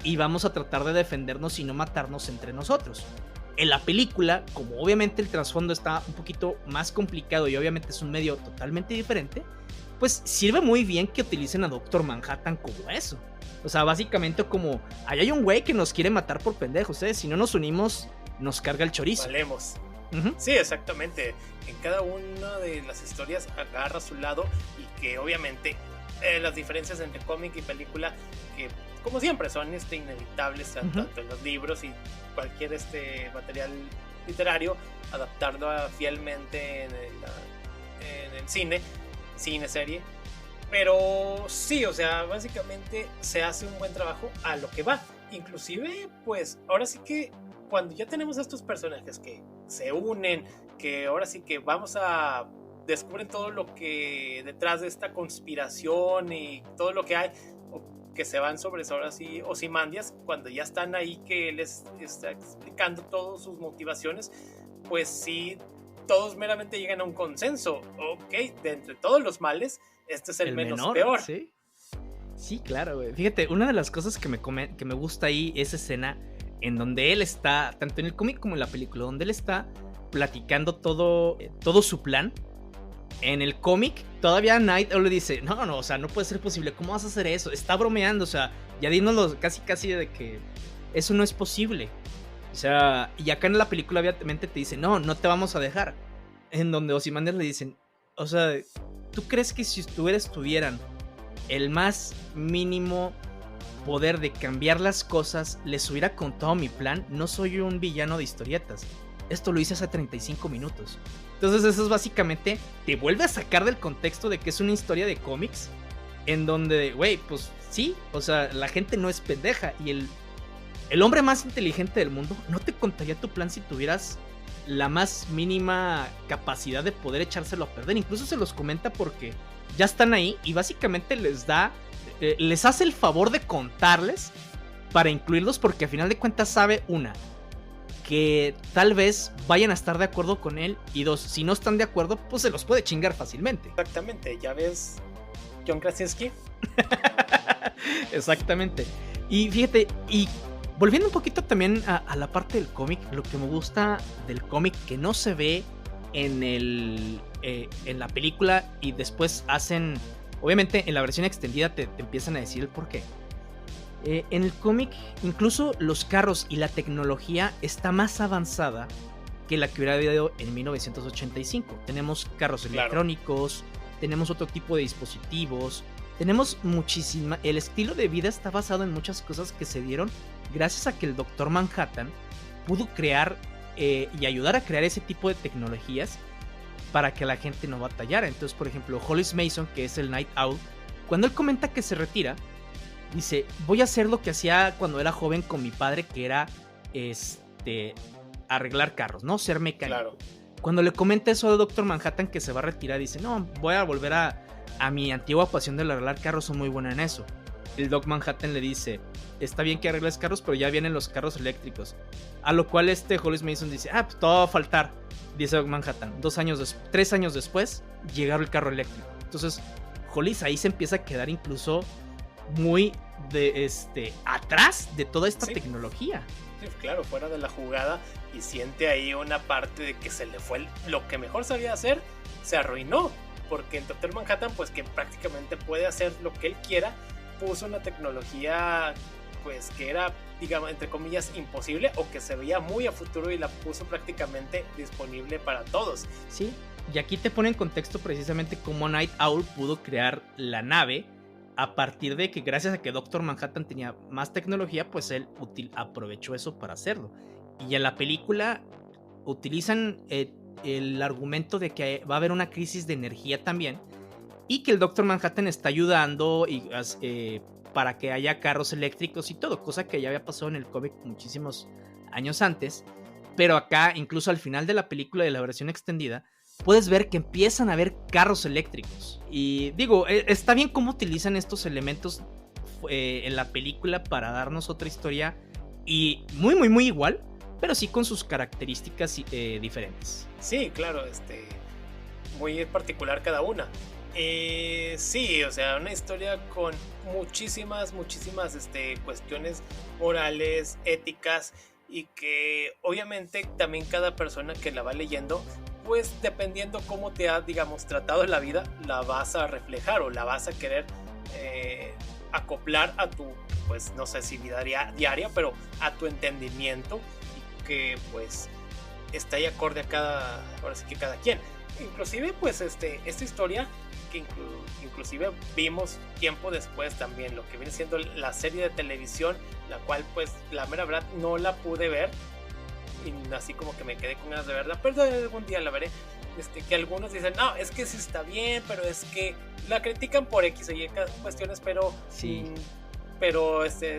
y vamos a tratar de defendernos y no matarnos entre nosotros. En la película, como obviamente el trasfondo está un poquito más complicado y obviamente es un medio totalmente diferente, pues sirve muy bien que utilicen a Doctor Manhattan como eso. O sea, básicamente como, ahí hay un güey que nos quiere matar por pendejos, si no nos unimos, nos carga el chorizo. Valemos. Sí, exactamente. En cada una de las historias agarra su lado, y que obviamente las diferencias entre cómic y película, que como siempre son inevitables, tanto en los libros y cualquier material literario, adaptarlo fielmente en el cine, serie. Pero sí, o sea, básicamente se hace un buen trabajo a lo que va. Inclusive, pues, ahora sí que cuando ya tenemos estos personajes que se unen, que ahora sí que descubren todo lo que detrás de esta conspiración y todo lo que hay, que se van sobre ahora sí Ozymandias, cuando ya están ahí, que les está explicando todas sus motivaciones, pues sí, todos meramente llegan a un consenso. Ok, de entre todos los males, este es el menos menor, peor. Sí, claro, güey. Fíjate, una de las cosas que me gusta ahí es escena en donde él está, tanto en el cómic como en la película, donde él está platicando todo su plan. En el cómic, todavía Night le dice, no, o sea, no puede ser posible, ¿cómo vas a hacer eso? Está bromeando, o sea, ya dínoslo casi de que eso no es posible. O sea, y acá en la película obviamente te dice, no te vamos a dejar. En donde Ozymandias le dicen, o sea, ¿tú crees que si tuvieran el más mínimo poder de cambiar las cosas, les hubiera contado mi plan? No soy un villano de historietas. Esto lo hice hace 35 minutos. Entonces eso es básicamente, te vuelve a sacar del contexto de que es una historia de cómics, en donde, güey, pues sí, o sea, la gente no es pendeja, y el hombre más inteligente del mundo no te contaría tu plan si tuvieras la más mínima capacidad de poder echárselo a perder. Incluso se los comenta porque ya están ahí y básicamente les hace el favor de contarles para incluirlos, porque al final de cuentas sabe, que tal vez vayan a estar de acuerdo con él, y dos, si no están de acuerdo, pues se los puede chingar fácilmente. Exactamente, ya ves, John Krasinski. Exactamente. Y fíjate, y volviendo un poquito también a la parte del cómic, lo que me gusta del cómic que no se ve en la película, y después hacen, obviamente en la versión extendida te empiezan a decir el porqué. En el cómic, incluso los carros y la tecnología está más avanzada que la que hubiera habido en 1985. Tenemos carros electrónicos, tenemos otro tipo de dispositivos, tenemos muchísima... El estilo de vida está basado en muchas cosas que se dieron gracias a que el Doctor Manhattan pudo crear y ayudar a crear ese tipo de tecnologías para que la gente no batallara. Entonces, por ejemplo, Hollis Mason, que es el Night Owl, cuando él comenta que se retira, dice, voy a hacer lo que hacía cuando era joven con mi padre, que era arreglar carros, ¿no? Ser mecánico. Claro. Cuando le comenta eso a Doctor Manhattan, que se va a retirar, dice, no, voy a volver a mi antigua pasión de arreglar carros, soy muy bueno en eso. El Doc Manhattan le dice, está bien que arregles carros, pero ya vienen los carros eléctricos. A lo cual Hollis Mason dice, pues todo va a faltar. Dice Doc Manhattan, 3 años después, llegaron el carro eléctrico. Entonces, Hollis ahí se empieza a quedar incluso muy atrás de toda esta tecnología. Sí, claro, fuera de la jugada, y siente ahí una parte de que se le fue lo que mejor sabía hacer, se arruinó. Porque el Doctor Manhattan, pues que prácticamente puede hacer lo que él quiera, puso una tecnología pues que era, digamos, entre comillas, imposible, o que se veía muy a futuro, y la puso prácticamente disponible para todos. Sí, y aquí te pone en contexto precisamente cómo Night Owl pudo crear la nave a partir de que, gracias a que Doctor Manhattan tenía más tecnología, pues él aprovechó eso para hacerlo. Y en la película utilizan el argumento de que va a haber una crisis de energía también, y que el Doctor Manhattan está ayudando para que haya carros eléctricos y todo, cosa que ya había pasado en el cómic muchísimos años antes. Pero acá, incluso al final de la película, de la versión extendida, puedes ver que empiezan a haber carros eléctricos. Y digo, está bien cómo utilizan estos elementos en la película para darnos otra historia, y muy, muy, muy igual, pero sí con sus características diferentes. Sí, claro, muy particular cada una. Sí, o sea, una historia con muchísimas cuestiones morales, éticas, y que obviamente también cada persona que la va leyendo, pues dependiendo cómo te ha, digamos, tratado en la vida, la vas a reflejar o la vas a querer acoplar a tu, pues no sé si vida diaria, pero a tu entendimiento, y que pues está ahí acorde a ahora sí que cada quien. Inclusive pues esta historia que inclusive vimos tiempo después también lo que viene siendo la serie de televisión, la cual pues la mera verdad no la pude ver, y así como que me quedé con ganas de verla, pero algún día la veré. Que algunos dicen, no, es que sí está bien, pero es que la critican por X o Y cuestiones, pero sí,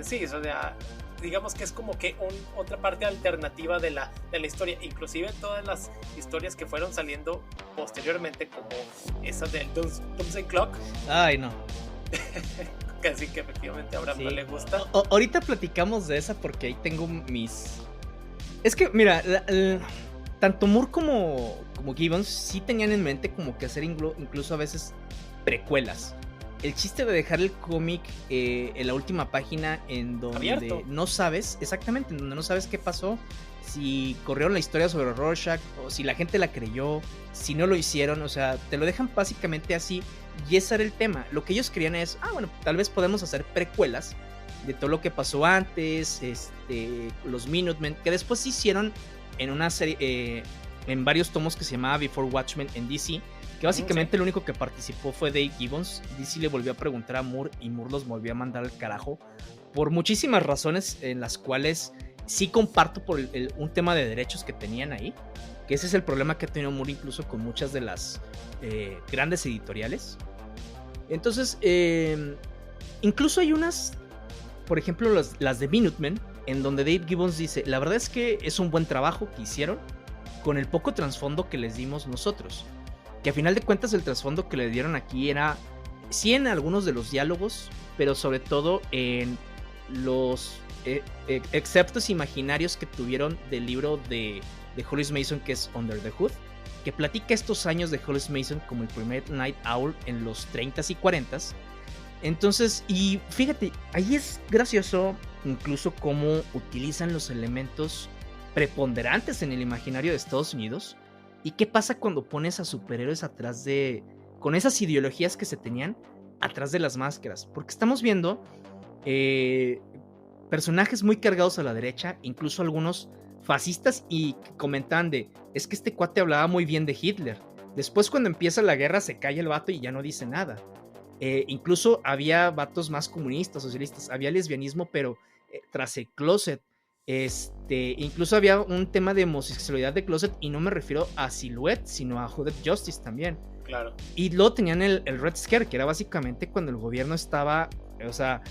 sí, o sea, digamos que es como que otra parte alternativa de la historia. Inclusive todas las historias que fueron saliendo posteriormente, como esa del Doomsday Clock. Ay, no. Casi que efectivamente a Abraham no le gusta. Ahorita platicamos de esa, porque ahí tengo mis... Es que, mira, tanto Moore como Gibbons sí tenían en mente como que hacer incluso a veces precuelas. El chiste de dejar el cómic en la última página, en donde abierto, no sabes, exactamente, en donde no sabes qué pasó, si corrieron la historia sobre Rorschach, o si la gente la creyó, si no lo hicieron, o sea, te lo dejan básicamente así, y ese era el tema. Lo que ellos querían es, bueno, tal vez podemos hacer precuelas de todo lo que pasó antes, los Minutemen, que después se hicieron en una serie, en varios tomos que se llamaba Before Watchmen en DC, que básicamente el único que participó fue Dave Gibbons. DC le volvió a preguntar a Moore, y Moore los volvió a mandar al carajo por muchísimas razones, en las cuales sí comparto por un tema de derechos que tenían ahí, que ese es el problema que ha tenido Moore incluso con muchas de las grandes editoriales. Entonces, incluso hay unas, por ejemplo las de Minutemen, en donde Dave Gibbons dice, la verdad es que es un buen trabajo que hicieron con el poco trasfondo que les dimos nosotros. Que a final de cuentas el trasfondo que le dieron aquí era, sí, en algunos de los diálogos, pero sobre todo en los exceptos imaginarios que tuvieron del libro de Hollis Mason, que es Under the Hood, que platica estos años de Hollis Mason como el primer Night Owl en los 30s y 40s. Entonces, y fíjate, ahí es gracioso incluso cómo utilizan los elementos preponderantes en el imaginario de Estados Unidos. ¿Y qué pasa cuando pones a superhéroes atrás con esas ideologías que se tenían atrás de las máscaras? Porque estamos viendo personajes muy cargados a la derecha, incluso algunos fascistas, y comentaban es que este cuate hablaba muy bien de Hitler. Después, cuando empieza la guerra, se calla el vato y ya no dice nada. Incluso había vatos más comunistas, socialistas, había lesbianismo, pero tras el closet. Incluso había un tema de homosexualidad de Closet, y no me refiero a Silhouette, sino a Hooded Justice también. Claro. Y luego tenían el Red Scare, que era básicamente cuando el gobierno estaba, o sea,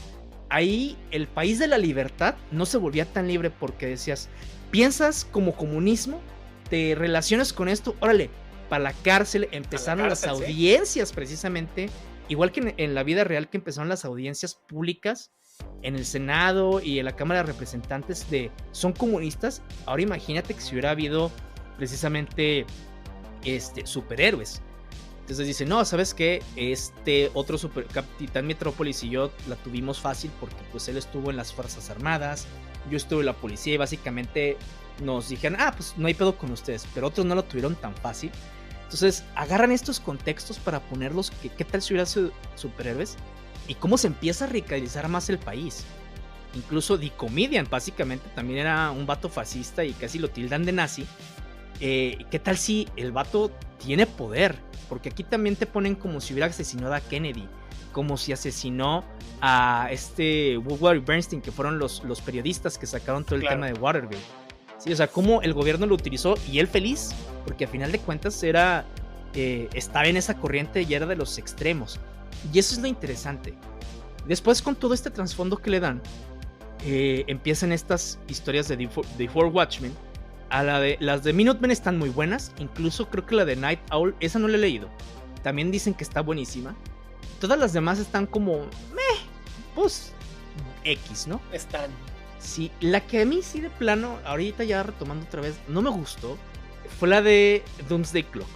ahí el país de la libertad no se volvía tan libre, porque decías, piensas como comunismo, te relacionas con esto, órale, para la cárcel. Empezaron las audiencias, ¿sí? Precisamente, igual que en la vida real, que empezaron las audiencias públicas en el Senado y en la Cámara de Representantes de son comunistas. Ahora imagínate que si hubiera habido precisamente superhéroes. Entonces dice, no, ¿sabes qué? Otro Capitán Metrópolis y yo la tuvimos fácil porque pues él estuvo en las Fuerzas Armadas, yo estuve en la policía, y básicamente nos dijeron, pues no hay pedo con ustedes, pero otros no lo tuvieron tan fácil. Entonces agarran estos contextos para ponerlos, ¿qué tal si hubiera sido superhéroes? Y cómo se empieza a radicalizar más el país. Incluso The Comedian básicamente también era un vato fascista y casi lo tildan de nazi. ¿Qué tal si el vato tiene poder? Porque aquí también te ponen como si hubiera asesinado a Kennedy, como si asesinó a Woodward y Bernstein, que fueron los periodistas que sacaron todo el tema de Watergate. Sí, o sea, cómo el gobierno lo utilizó y él feliz, porque a final de cuentas estaba en esa corriente y era de los extremos. Y eso es lo interesante. Después, con todo este trasfondo que le dan, empiezan estas historias de The Four Watchmen. Las de Minutemen están muy buenas. Incluso creo que la de Night Owl, esa no la he leído. También dicen que está buenísima. Todas las demás están como pues X, ¿no? Están. Sí, la que a mí sí de plano, ahorita ya retomando otra vez, no me gustó, fue la de Doomsday Clock.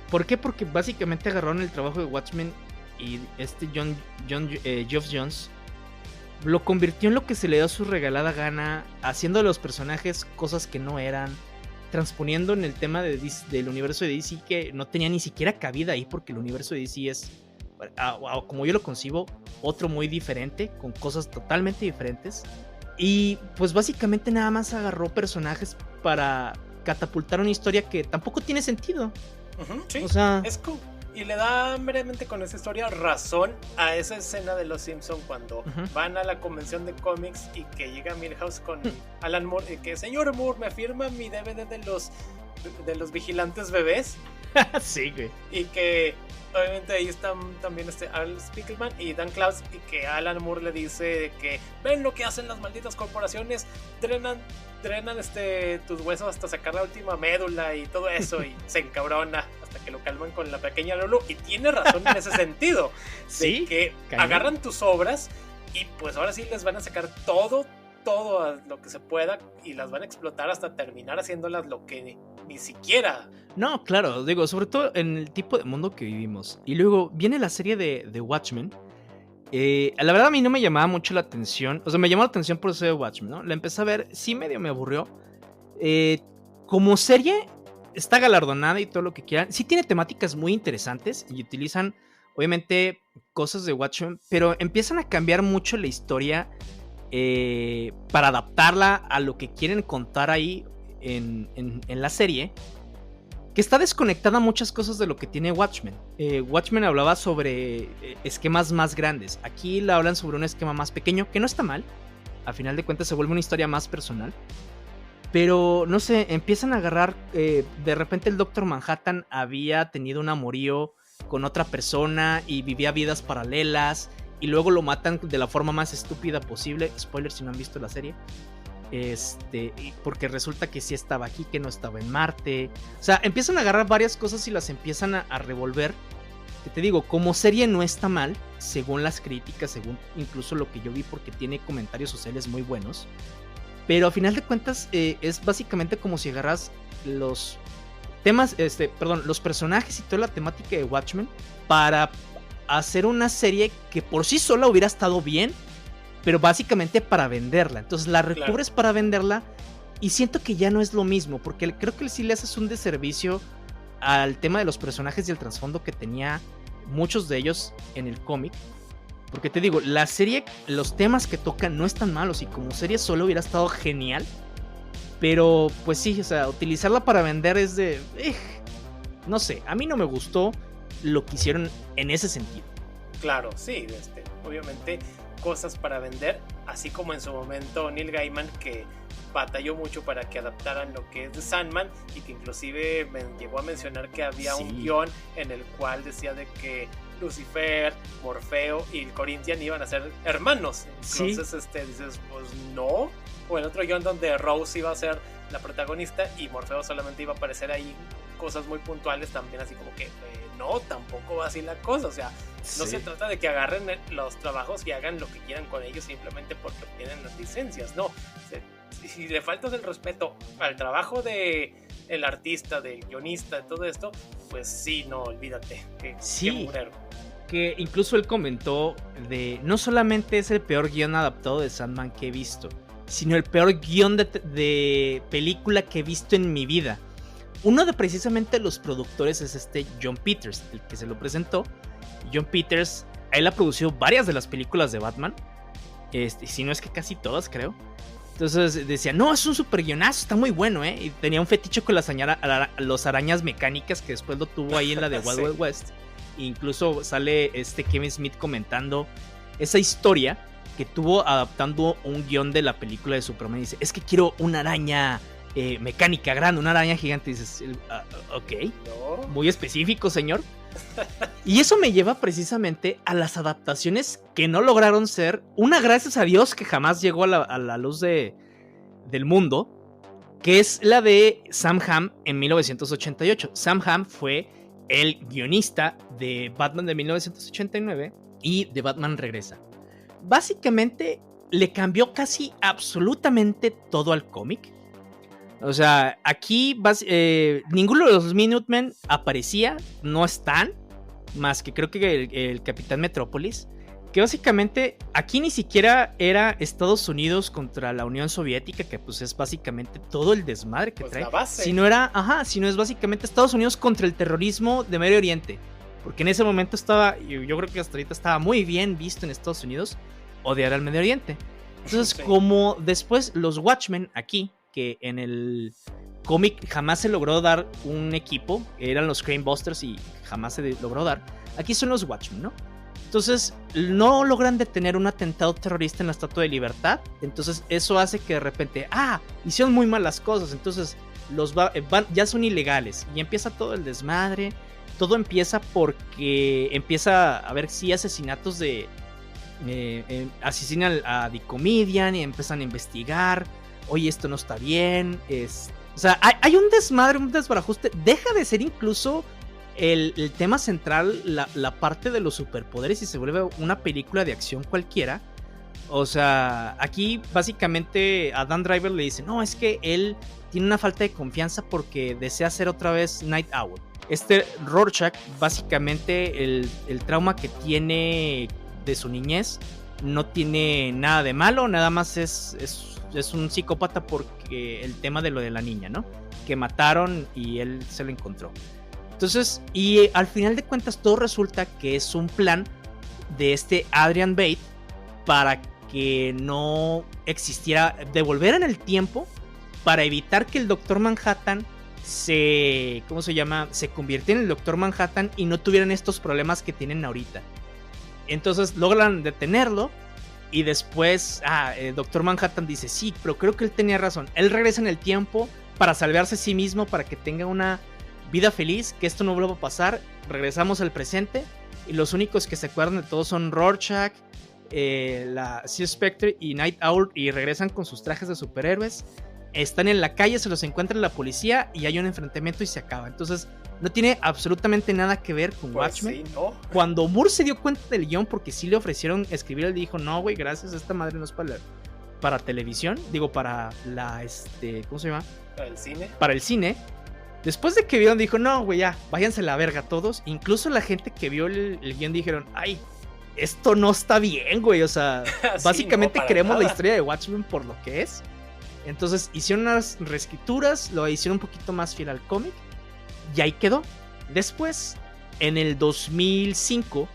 ¿Por qué? Porque básicamente agarraron el trabajo de Watchmen y Geoff Johns lo convirtió en lo que se le dio su regalada gana, haciendo de los personajes cosas que no eran, transponiendo en el tema del universo de DC que no tenía ni siquiera cabida ahí, porque el universo de DC es, como yo lo concibo, otro muy diferente, con cosas totalmente diferentes. Y pues básicamente nada más agarró personajes para catapultar una historia que tampoco tiene sentido. Sí, o sea, y le da brevemente con esa historia razón a esa escena de Los Simpson cuando van a la convención de cómics y que llega Milhouse con Alan Moore y que, señor Moore, me firma mi DVD de los vigilantes bebés. Sí, güey. Y que obviamente ahí están también Al Spiegelman y Dan Klaus, y que Alan Moore le dice que ven lo que hacen las malditas corporaciones, drenan tus huesos hasta sacar la última médula y todo eso, y se encabrona hasta que lo calman con la pequeña Lulu, y tiene razón en ese sentido. Sí, de que agarran tus obras y pues ahora sí les van a sacar todo a lo que se pueda y las van a explotar hasta terminar haciéndolas lo que ni siquiera. No, claro, digo, sobre todo en el tipo de mundo que vivimos. Y luego viene la serie de Watchmen. La verdad a mí no me llamaba mucho la atención. O sea, me llamó la atención por eso de Watchmen, ¿no? La empecé a ver, sí medio me aburrió. Como serie está galardonada y todo lo que quieran. Sí tiene temáticas muy interesantes y utilizan, obviamente, cosas de Watchmen, pero empiezan a cambiar mucho la historia para adaptarla a lo que quieren contar ahí en la serie, que está desconectada a muchas cosas de lo que tiene Watchmen. Watchmen hablaba sobre esquemas más grandes. Aquí la hablan sobre un esquema más pequeño, que no está mal. A final de cuentas se vuelve una historia más personal. Pero, no sé, empiezan a agarrar... de repente el Dr. Manhattan había tenido un amorío con otra persona y vivía vidas paralelas. Y luego lo matan de la forma más estúpida posible. Spoiler si no han visto la serie. Porque resulta que sí estaba aquí, que no estaba en Marte. O sea, empiezan a agarrar varias cosas y las empiezan a revolver. Que te digo, como serie no está mal, según las críticas, según incluso lo que yo vi, porque tiene comentarios sociales muy buenos. Pero a final de cuentas es básicamente como si agarras los temas, los personajes y toda la temática de Watchmen para hacer una serie que por sí sola hubiera estado bien, pero básicamente para venderla. Entonces la recubres para venderla y siento que ya no es lo mismo, porque creo que sí le haces un deservicio al tema de los personajes y el trasfondo que tenía muchos de ellos en el cómic. Porque te digo, la serie, los temas que tocan no están malos y como serie solo hubiera estado genial. Pero pues sí, o sea, utilizarla para vender es de... no sé, a mí no me gustó lo que hicieron en ese sentido. Claro, sí, obviamente cosas para vender, así como en su momento Neil Gaiman, que batalló mucho para que adaptaran lo que es de Sandman, y que inclusive llegó a mencionar que había un guión en el cual decía de que Lucifer, Morfeo y el Corinthian iban a ser hermanos. Entonces dices, pues no. O el otro guión donde Rose iba a ser la protagonista y Morfeo solamente iba a aparecer ahí cosas muy puntuales, también así como que no, tampoco va así la cosa. O sea, no se trata de que agarren los trabajos y hagan lo que quieran con ellos simplemente porque obtienen las licencias. No, si le faltas el respeto al trabajo de el artista, del guionista, de todo esto, pues sí, no, olvídate. Qué murero. Que incluso él comentó de no solamente es el peor guión adaptado de Sandman que he visto, sino el peor guión de película que he visto en mi vida. Uno de precisamente los productores es Jon Peters, el que se lo presentó. Jon Peters, él ha producido varias de las películas de Batman, si no es que casi todas, creo. Entonces decía, no, es un super guionazo, está muy bueno, y tenía un fetiche con las arañas mecánicas, que después lo tuvo ahí en la de Wild Wild West. Incluso sale Kevin Smith comentando esa historia que tuvo adaptando un guión de la película de Superman. Y dice, es que quiero una araña mecánica grande, una araña gigante. Y dices, ok, no. Muy específico, señor. Y eso me lleva precisamente a las adaptaciones que no lograron ser, una gracias a Dios que jamás llegó a la luz del mundo, que es la de Sam Hamm en 1988. Sam Hamm fue el guionista de Batman de 1989 y de Batman Regresa. Básicamente le cambió casi absolutamente todo al cómic. O sea, aquí ninguno de los Minutemen aparecía, no están, más que creo que el Capitán Metrópolis, que básicamente aquí ni siquiera era Estados Unidos contra la Unión Soviética, que pues es básicamente todo el desmadre que trae, sino es básicamente Estados Unidos contra el terrorismo de Medio Oriente, porque en ese momento estaba, yo creo que hasta ahorita estaba muy bien visto en Estados Unidos odiar al Medio Oriente. Entonces, como después los Watchmen aquí, que en el cómic jamás se logró dar un equipo, eran los Crane Busters y jamás se logró dar, aquí son los Watchmen, ¿no? Entonces no logran detener un atentado terrorista en la Estatua de Libertad. Entonces eso hace que de repente, hicieron muy mal las cosas, entonces ya son ilegales. Y empieza todo el desmadre. Todo empieza porque empieza a haber asesinatos asesinan a The Comedian y empiezan a investigar. Oye, esto no está bien. O sea, hay un desmadre, un desbarajuste. Deja de ser incluso el tema central, la parte de los superpoderes, y se vuelve una película de acción cualquiera. O sea, aquí básicamente a Dan Driver le dice, no, es que él tiene una falta de confianza porque desea ser otra vez Night Owl. Rorschach, básicamente el trauma que tiene de su niñez no tiene nada de malo, nada más es un psicópata porque el tema de lo de la niña, ¿no? Que mataron y él se lo encontró. Entonces, y al final de cuentas todo resulta que es un plan de Adrian Bate para que no existiera, devolver en el tiempo para evitar que el Doctor Manhattan se convirtiera en el Doctor Manhattan y no tuvieran estos problemas que tienen ahorita. Entonces logran detenerlo y después el Doctor Manhattan dice, sí, pero creo que él tenía razón. Él regresa en el tiempo para salvarse a sí mismo, para que tenga una vida feliz, que esto no vuelva a pasar. Regresamos al presente y los únicos que se acuerdan de todo son Rorschach, la Sea Spectre y Night Owl, y regresan con sus trajes de superhéroes. Están en la calle, se los encuentra la policía y hay un enfrentamiento y se acaba. Entonces no tiene absolutamente nada que ver con Watchmen. Sí, ¿no? Cuando Moore se dio cuenta del guión, porque sí le ofrecieron escribir, él dijo, no, güey, gracias, esta madre no es para televisión, digo, para la, ¿cómo se llama? Para el cine. Para el cine. Después de que vieron, dijo, no, güey, ya, váyanse a la verga todos. Incluso la gente que vio el guión dijeron, ay, esto no está bien, güey. O sea, sí, básicamente no, queremos nada. La historia de Watchmen por lo que es. Entonces hicieron unas reescrituras, lo hicieron un poquito más fiel al cómic y ahí quedó. Después, en el 2005,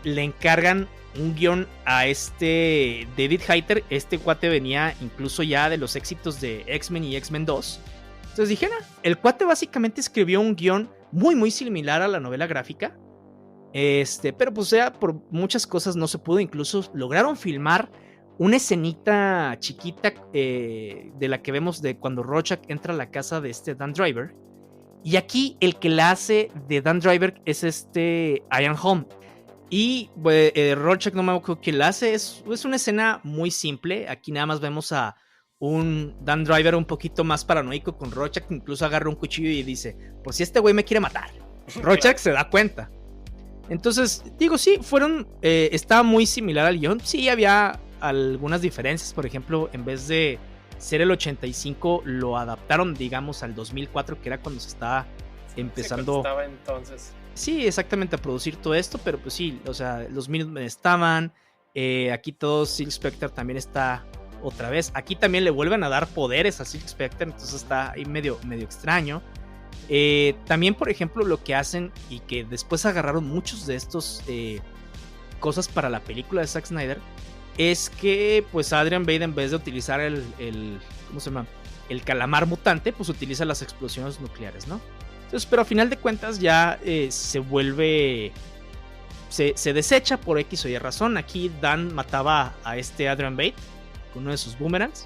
le encargan un guión a David Hayter. Este cuate venía incluso ya de los éxitos de X-Men y X-Men 2. Entonces dije, el cuate básicamente escribió un guión muy muy similar a la novela gráfica. Pero pues ya por muchas cosas no se pudo. Incluso lograron filmar una escenita chiquita de la que vemos de cuando Rorschach entra a la casa de Dan Driver. Y aquí el que la hace de Dan Driver es Ian Holm. Y Rorschach, no me acuerdo quién la hace, es una escena muy simple. Aquí nada más vemos a un Dan Driver un poquito más paranoico con Rorschach, que incluso agarra un cuchillo y dice, pues si este güey me quiere matar. Rorschach se da cuenta. Entonces, digo, sí, estaba muy similar al guión. Sí, había algunas diferencias. Por ejemplo, en vez de ser el 85, lo adaptaron, digamos, al 2004, que era cuando se estaba empezando. Estaba entonces. Sí, exactamente, a producir todo esto, pero pues sí, o sea, los Minutemen estaban. Aquí todo, Silk Spectre también está otra vez. Aquí también le vuelven a dar poderes a Silk Spectre, entonces está ahí medio extraño. También, por ejemplo, lo que hacen, y que después agarraron muchos de estos cosas para la película de Zack Snyder, es que pues Adrian Bate, en vez de utilizar ¿cómo se llama? El calamar mutante, pues utiliza las explosiones nucleares, ¿no? Entonces, pero a final de cuentas ya se vuelve, se desecha por X o Y razón. Aquí Dan mataba a Adrian Bate con uno de sus boomerangs.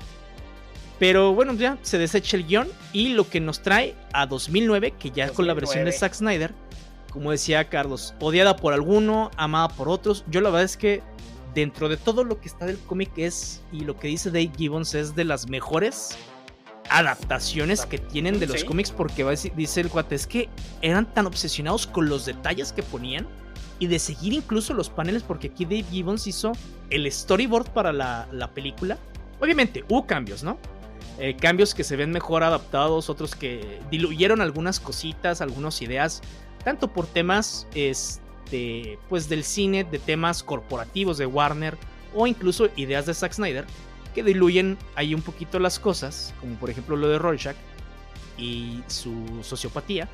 Pero bueno, ya se desecha el guión y lo que nos trae a 2009, que ya 2009. Con la versión de Zack Snyder, como decía Carlos, odiada por alguno, amada por otros. Yo la verdad es que dentro de todo lo que está del cómic y lo que dice Dave Gibbons, es de las mejores adaptaciones que tienen de los cómics, porque dice el cuate, es que eran tan obsesionados con los detalles que ponían y de seguir incluso los paneles, porque aquí Dave Gibbons hizo el storyboard para la película. Obviamente hubo cambios, ¿no? Cambios que se ven mejor adaptados, otros que diluyeron algunas cositas, algunas ideas, tanto por temas pues del cine, de temas corporativos de Warner, o incluso ideas de Zack Snyder, que diluyen ahí un poquito las cosas, como por ejemplo lo de Rorschach y su sociopatía.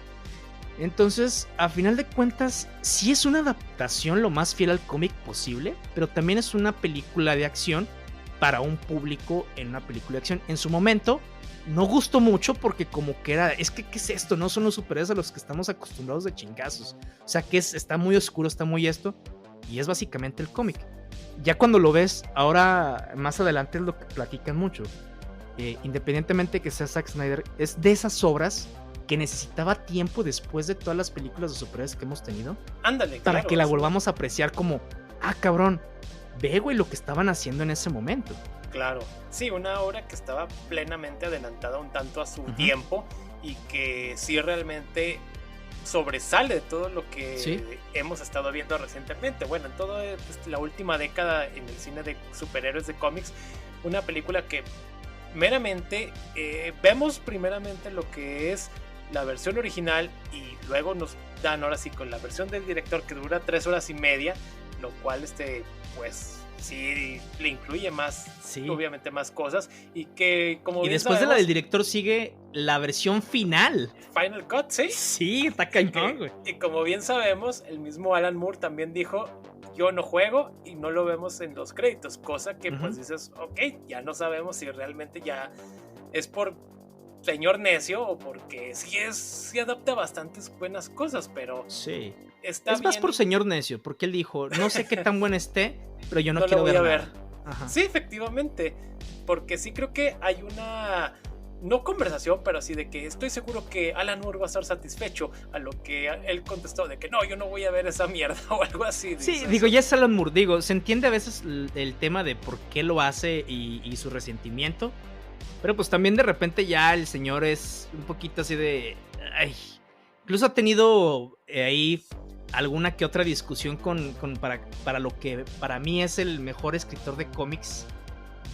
Entonces, a final de cuentas, sí es una adaptación lo más fiel al cómic posible, pero también es una película de acción para un público en una película de acción. En su momento no gustó mucho porque como que era, es que ¿qué es esto? No son los superhéroes a los que estamos acostumbrados de chingazos. O sea, que está muy oscuro, está muy esto, y es básicamente el cómic. Ya cuando lo ves, ahora más adelante es lo que platican mucho. Independientemente que sea Zack Snyder, es de esas obras que necesitaba tiempo después de todas las películas de superhéroes que hemos tenido. Ándale, para claro, que la volvamos a apreciar como, cabrón, ve, güey, lo que estaban haciendo en ese momento. Claro, sí, una obra que estaba plenamente adelantada un tanto a su tiempo, y que sí realmente sobresale de todo lo que hemos estado viendo recientemente. Bueno, en toda la última década en el cine de superhéroes de cómics, una película que meramente vemos primeramente lo que es la versión original, y luego nos dan ahora sí con la versión del director, que dura 3 horas y media, lo cual pues sí le incluye más, obviamente más cosas, y que como y después sabemos, de la del director sigue la versión final, Final Cut, sí, está cañón, güey. Y como bien sabemos, el mismo Alan Moore también dijo, yo no juego, y no lo vemos en los créditos, cosa que pues dices, ok, ya no sabemos si realmente ya es por señor necio o porque sí adapta bastantes buenas cosas, pero sí. Es bien. Más por señor necio, porque él dijo, no sé qué tan buena esté, pero yo no quiero lo voy ver. Ajá. Sí, efectivamente, porque sí creo que hay una, no conversación, pero sí de que estoy seguro que Alan Moore va a estar satisfecho, a lo que él contestó de que no, yo no voy a ver esa mierda o algo así. Sí, digo, ya es Alan Moore, digo, se entiende a veces el tema de por qué lo hace y su resentimiento, pero pues también de repente ya el señor es un poquito así de, incluso ha tenido ahí alguna que otra discusión para lo que para mí es el mejor escritor de cómics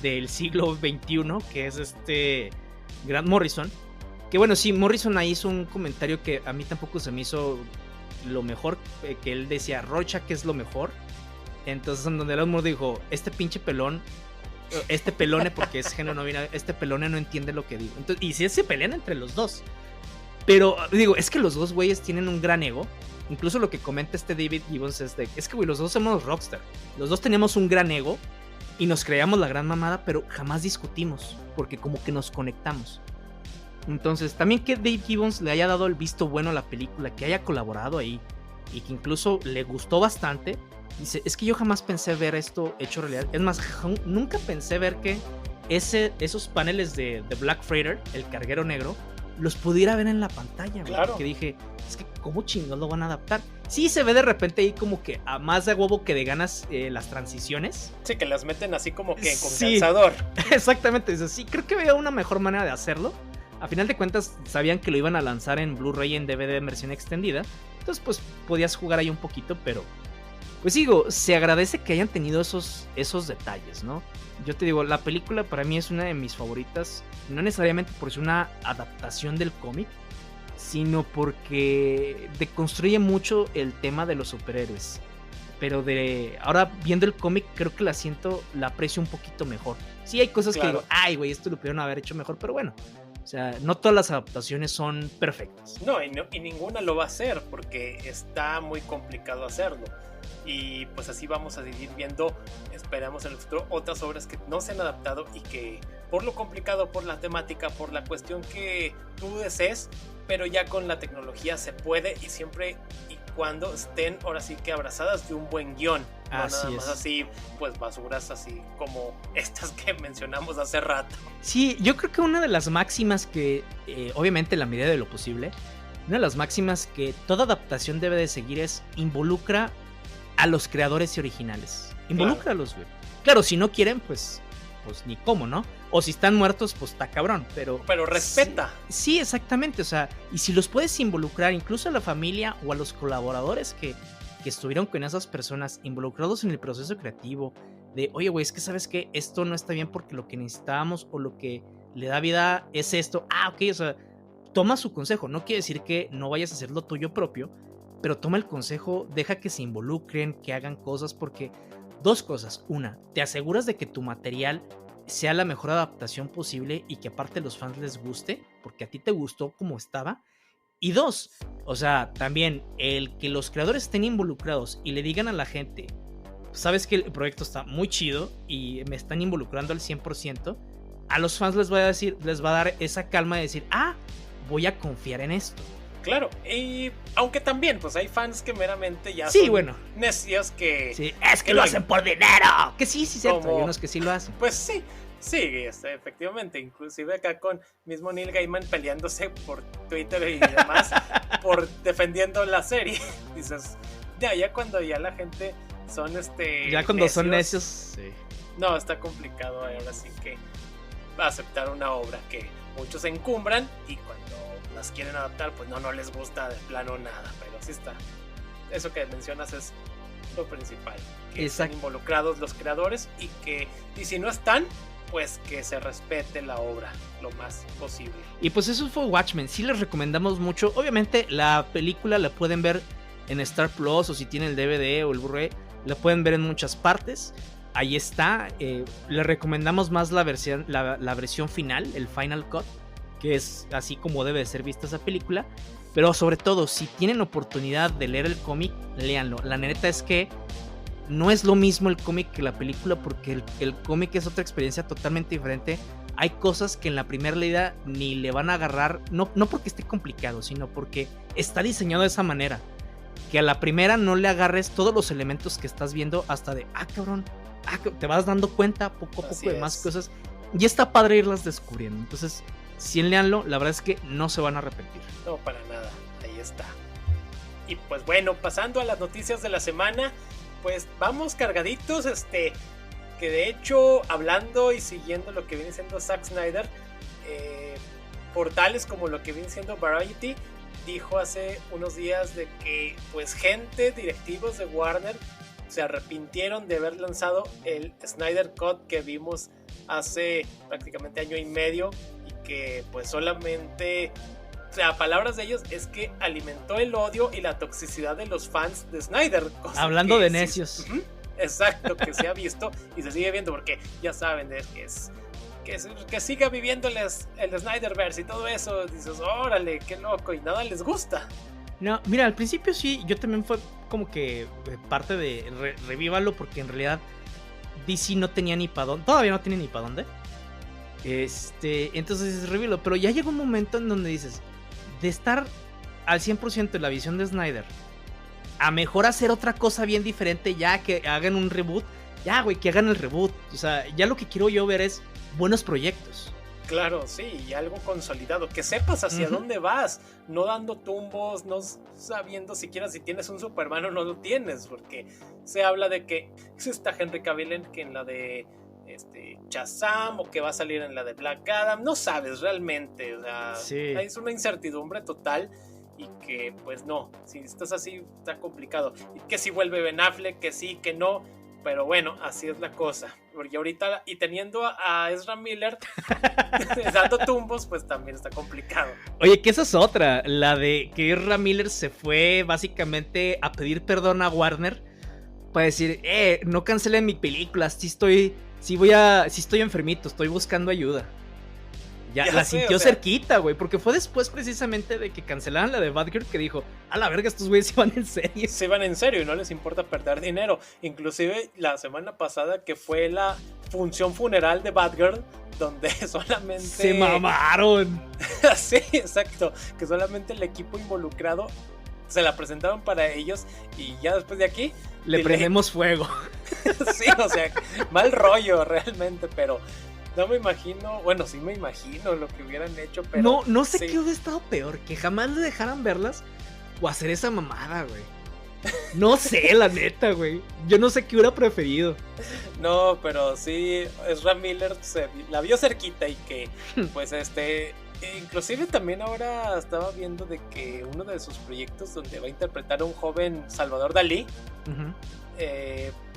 del siglo XXI, que es Grant Morrison. Que bueno, sí, Morrison ahí hizo un comentario que a mí tampoco se me hizo lo mejor, que él decía, Rorschach es lo mejor. Entonces, en donde Alan Moore dijo, pinche pelón, pelone, porque es género no binario, pelone no entiende lo que digo. Entonces, y sí se pelean entre los dos. Pero, digo, es que los dos güeyes tienen un gran ego. Incluso lo que comenta David Gibbons es que, güey, los dos somos rockstar. Los dos tenemos un gran ego y nos creamos la gran mamada, pero jamás discutimos, porque como que nos conectamos. Entonces, también que Dave Gibbons le haya dado el visto bueno a la película, que haya colaborado ahí y que incluso le gustó bastante, Dice, es que yo jamás pensé ver esto hecho realidad. Es más, nunca pensé ver que esos paneles de Black Freighter, el carguero negro, los pudiera ver en la pantalla. Claro. Que dije, es que ¿cómo chingados lo van a adaptar? Sí, se ve de repente ahí como que a más de huevo que de ganas las transiciones. Sí, que las meten así como que con sí, calzador. Exactamente, dice, sí, creo que había una mejor manera de hacerlo. A final de cuentas, sabían que lo iban a lanzar en Blu-ray y en DVD en versión extendida. Entonces, pues, podías jugar ahí un poquito, pero... Pues digo, se agradece que hayan tenido esos detalles, ¿no? Yo te digo, la película para mí es una de mis favoritas, no necesariamente por ser una adaptación del cómic, sino porque deconstruye mucho el tema de los superhéroes. Pero ahora viendo el cómic, creo que la aprecio un poquito mejor. Sí hay cosas que digo, ay, güey, esto lo pudieron haber hecho mejor, pero bueno. O sea, no todas las adaptaciones son perfectas. No, y ninguna lo va a hacer, porque está muy complicado hacerlo. Y pues así vamos a seguir viendo, esperamos en el futuro, otras obras que no se han adaptado y que por lo complicado, por la temática, por la cuestión que tú desees, pero ya con la tecnología se puede, y siempre y cuando estén ahora sí que abrazadas de un buen guión. No nada más así, pues basuras así como estas que mencionamos hace rato. Sí, yo creo que una de las máximas que, obviamente en la medida de lo posible, una de las máximas que toda adaptación debe de seguir es involucra a los creadores y originales. Involúcralos, güey. Claro, si no quieren, pues ni cómo, ¿no? O si están muertos, pues está cabrón, pero respeta. Sí, exactamente, o sea, y si los puedes involucrar, incluso a la familia o a los colaboradores que estuvieron con esas personas involucrados en el proceso creativo, de, oye, güey, es que sabes que esto no está bien porque lo que necesitábamos o lo que le da vida es esto. Ok, o sea, toma su consejo. No quiere decir que no vayas a hacer lo tuyo propio, pero toma el consejo, deja que se involucren, que hagan cosas, porque dos cosas. Una, te aseguras de que tu material sea la mejor adaptación posible y que aparte los fans les guste, porque a ti te gustó como estaba. Y dos, o sea, también el que los creadores estén involucrados y le digan a la gente, sabes que el proyecto está muy chido y me están involucrando al 100%, a los fans les va a dar esa calma de decir, voy a confiar en esto. Claro, y aunque también pues hay fans que meramente ya son necios que... Sí, es que lo hacen por dinero. Que sí, cierto, hay unos que sí lo hacen. Pues sí, efectivamente, inclusive acá con mismo Neil Gaiman peleándose por Twitter y demás por defendiendo la serie. Dices, ya cuando ya la gente son ya cuando necios, son necios, sí. No, está complicado ahora sí que aceptar una obra que muchos se encumbran y cuando las quieren adaptar pues no les gusta de plano nada, pero sí está. Eso que mencionas es lo principal, que están involucrados los creadores y si no están, pues que se respete la obra lo más posible. Y pues eso fue Watchmen, sí les recomendamos mucho. Obviamente la película la pueden ver en Star Plus, o si tienen el DVD o el Blu-ray, la pueden ver en muchas partes. Ahí está, les recomendamos más la versión final, el Final Cut, que es así como debe de ser vista esa película. Pero sobre todo, si tienen oportunidad de leer el cómic, léanlo. La neta es que no es lo mismo el cómic que la película, porque el cómic es otra experiencia totalmente diferente. Hay cosas que en la primera leída ni le van a agarrar, no porque esté complicado, sino porque está diseñado de esa manera, que a la primera no le agarres todos los elementos que estás viendo hasta de, cabrón, te vas dando cuenta poco a poco de más cosas, y está padre irlas descubriendo. Entonces, si léanlo, la verdad es que no se van a arrepentir. No, para nada, ahí está. Y pues bueno, pasando a las noticias de la semana, pues vamos cargaditos, que de hecho, hablando y siguiendo lo que viene siendo Zack Snyder, portales como lo que viene siendo Variety dijo hace unos días de que pues directivos de Warner se arrepintieron de haber lanzado el Snyder Cut que vimos hace prácticamente año y medio, y que pues solamente, o sea, palabras de ellos, es que alimentó el odio y la toxicidad de los fans de Snyder. Hablando de necios. Exacto, que se ha visto y se sigue viendo, porque ya saben que siga viviendo el Snyderverse y todo eso. Dices, órale, qué loco, y nada les gusta. No, mira, al principio sí, yo también fue como que parte de revívalo, porque en realidad DC no tenía ni para dónde, todavía no tiene ni para dónde. Entonces dices, revívalo, pero ya llegó un momento en donde dices, de estar al 100% en la visión de Snyder a mejor hacer otra cosa bien diferente, ya que hagan un reboot, ya, güey, que hagan el reboot. O sea, ya lo que quiero yo ver es buenos proyectos. Claro, sí, y algo consolidado, que sepas hacia dónde vas, no dando tumbos, no sabiendo siquiera si tienes un Superman o no lo tienes, porque se habla de que está Henry Cavill que en la de Shazam, o que va a salir en la de Black Adam, no sabes realmente, o sea, sí, es una incertidumbre total. Y que pues no, si estás así está complicado, y que si vuelve Ben Affleck, que sí, que no, pero bueno, así es la cosa. Porque ahorita, y teniendo a Ezra Miller dando tumbos, pues también está complicado. Oye, que esa es otra, la de que Ezra Miller se fue básicamente a pedir perdón a Warner para decir, no cancelen mi película, sí estoy enfermito, estoy buscando ayuda. Ya la sé, sintió cerquita, güey, porque fue después precisamente de que cancelaran la de Batgirl que dijo, a la verga, estos güeyes se van en serio. Se van en serio y no les importa perder dinero. Inclusive la semana pasada que fue la función funeral de Batgirl, donde solamente... ¡Se mamaron! Sí, exacto, que solamente el equipo involucrado se la presentaron para ellos y ya después de aquí... Le prendemos fuego. Sí, o sea, mal rollo realmente, pero... No me imagino, bueno, sí me imagino lo que hubieran hecho, pero... No sé qué hubiera estado peor, que jamás le dejaran verlas o hacer esa mamada, güey. No sé, la neta, güey. Yo no sé qué hubiera preferido. No, pero sí, Ezra Miller la vio cerquita y que, pues, inclusive también ahora estaba viendo de que uno de sus proyectos donde va a interpretar a un joven Salvador Dalí,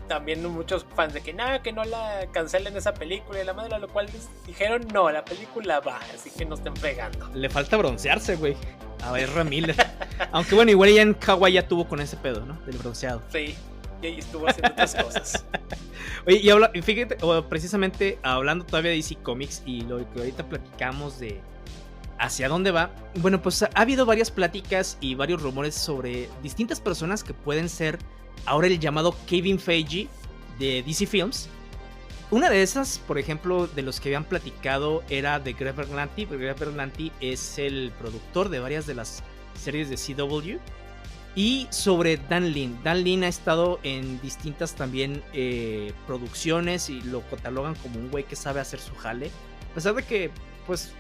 también muchos fans de que no la cancelen esa película y la madre, a lo cual dijeron no, la película va, así que no estén fregando. Le falta broncearse, güey, a Ezra Miller. Aunque bueno, igual ya en Kawaii ya tuvo con ese pedo, ¿no? Del bronceado. Sí, y ahí estuvo haciendo otras cosas. Oye, y fíjate, precisamente hablando todavía de DC Comics y lo que ahorita platicamos de hacia dónde va, bueno, pues ha habido varias pláticas y varios rumores sobre distintas personas que pueden ser ahora el llamado Kevin Feige de DC Films. Una de esas, por ejemplo, de los que habían platicado era de Greg Berlanti. Greg Berlanti es el productor de varias de las series de CW. Y sobre Dan Lin. Dan Lin ha estado en distintas también producciones y lo catalogan como un güey que sabe hacer su jale. A pesar de que, pues,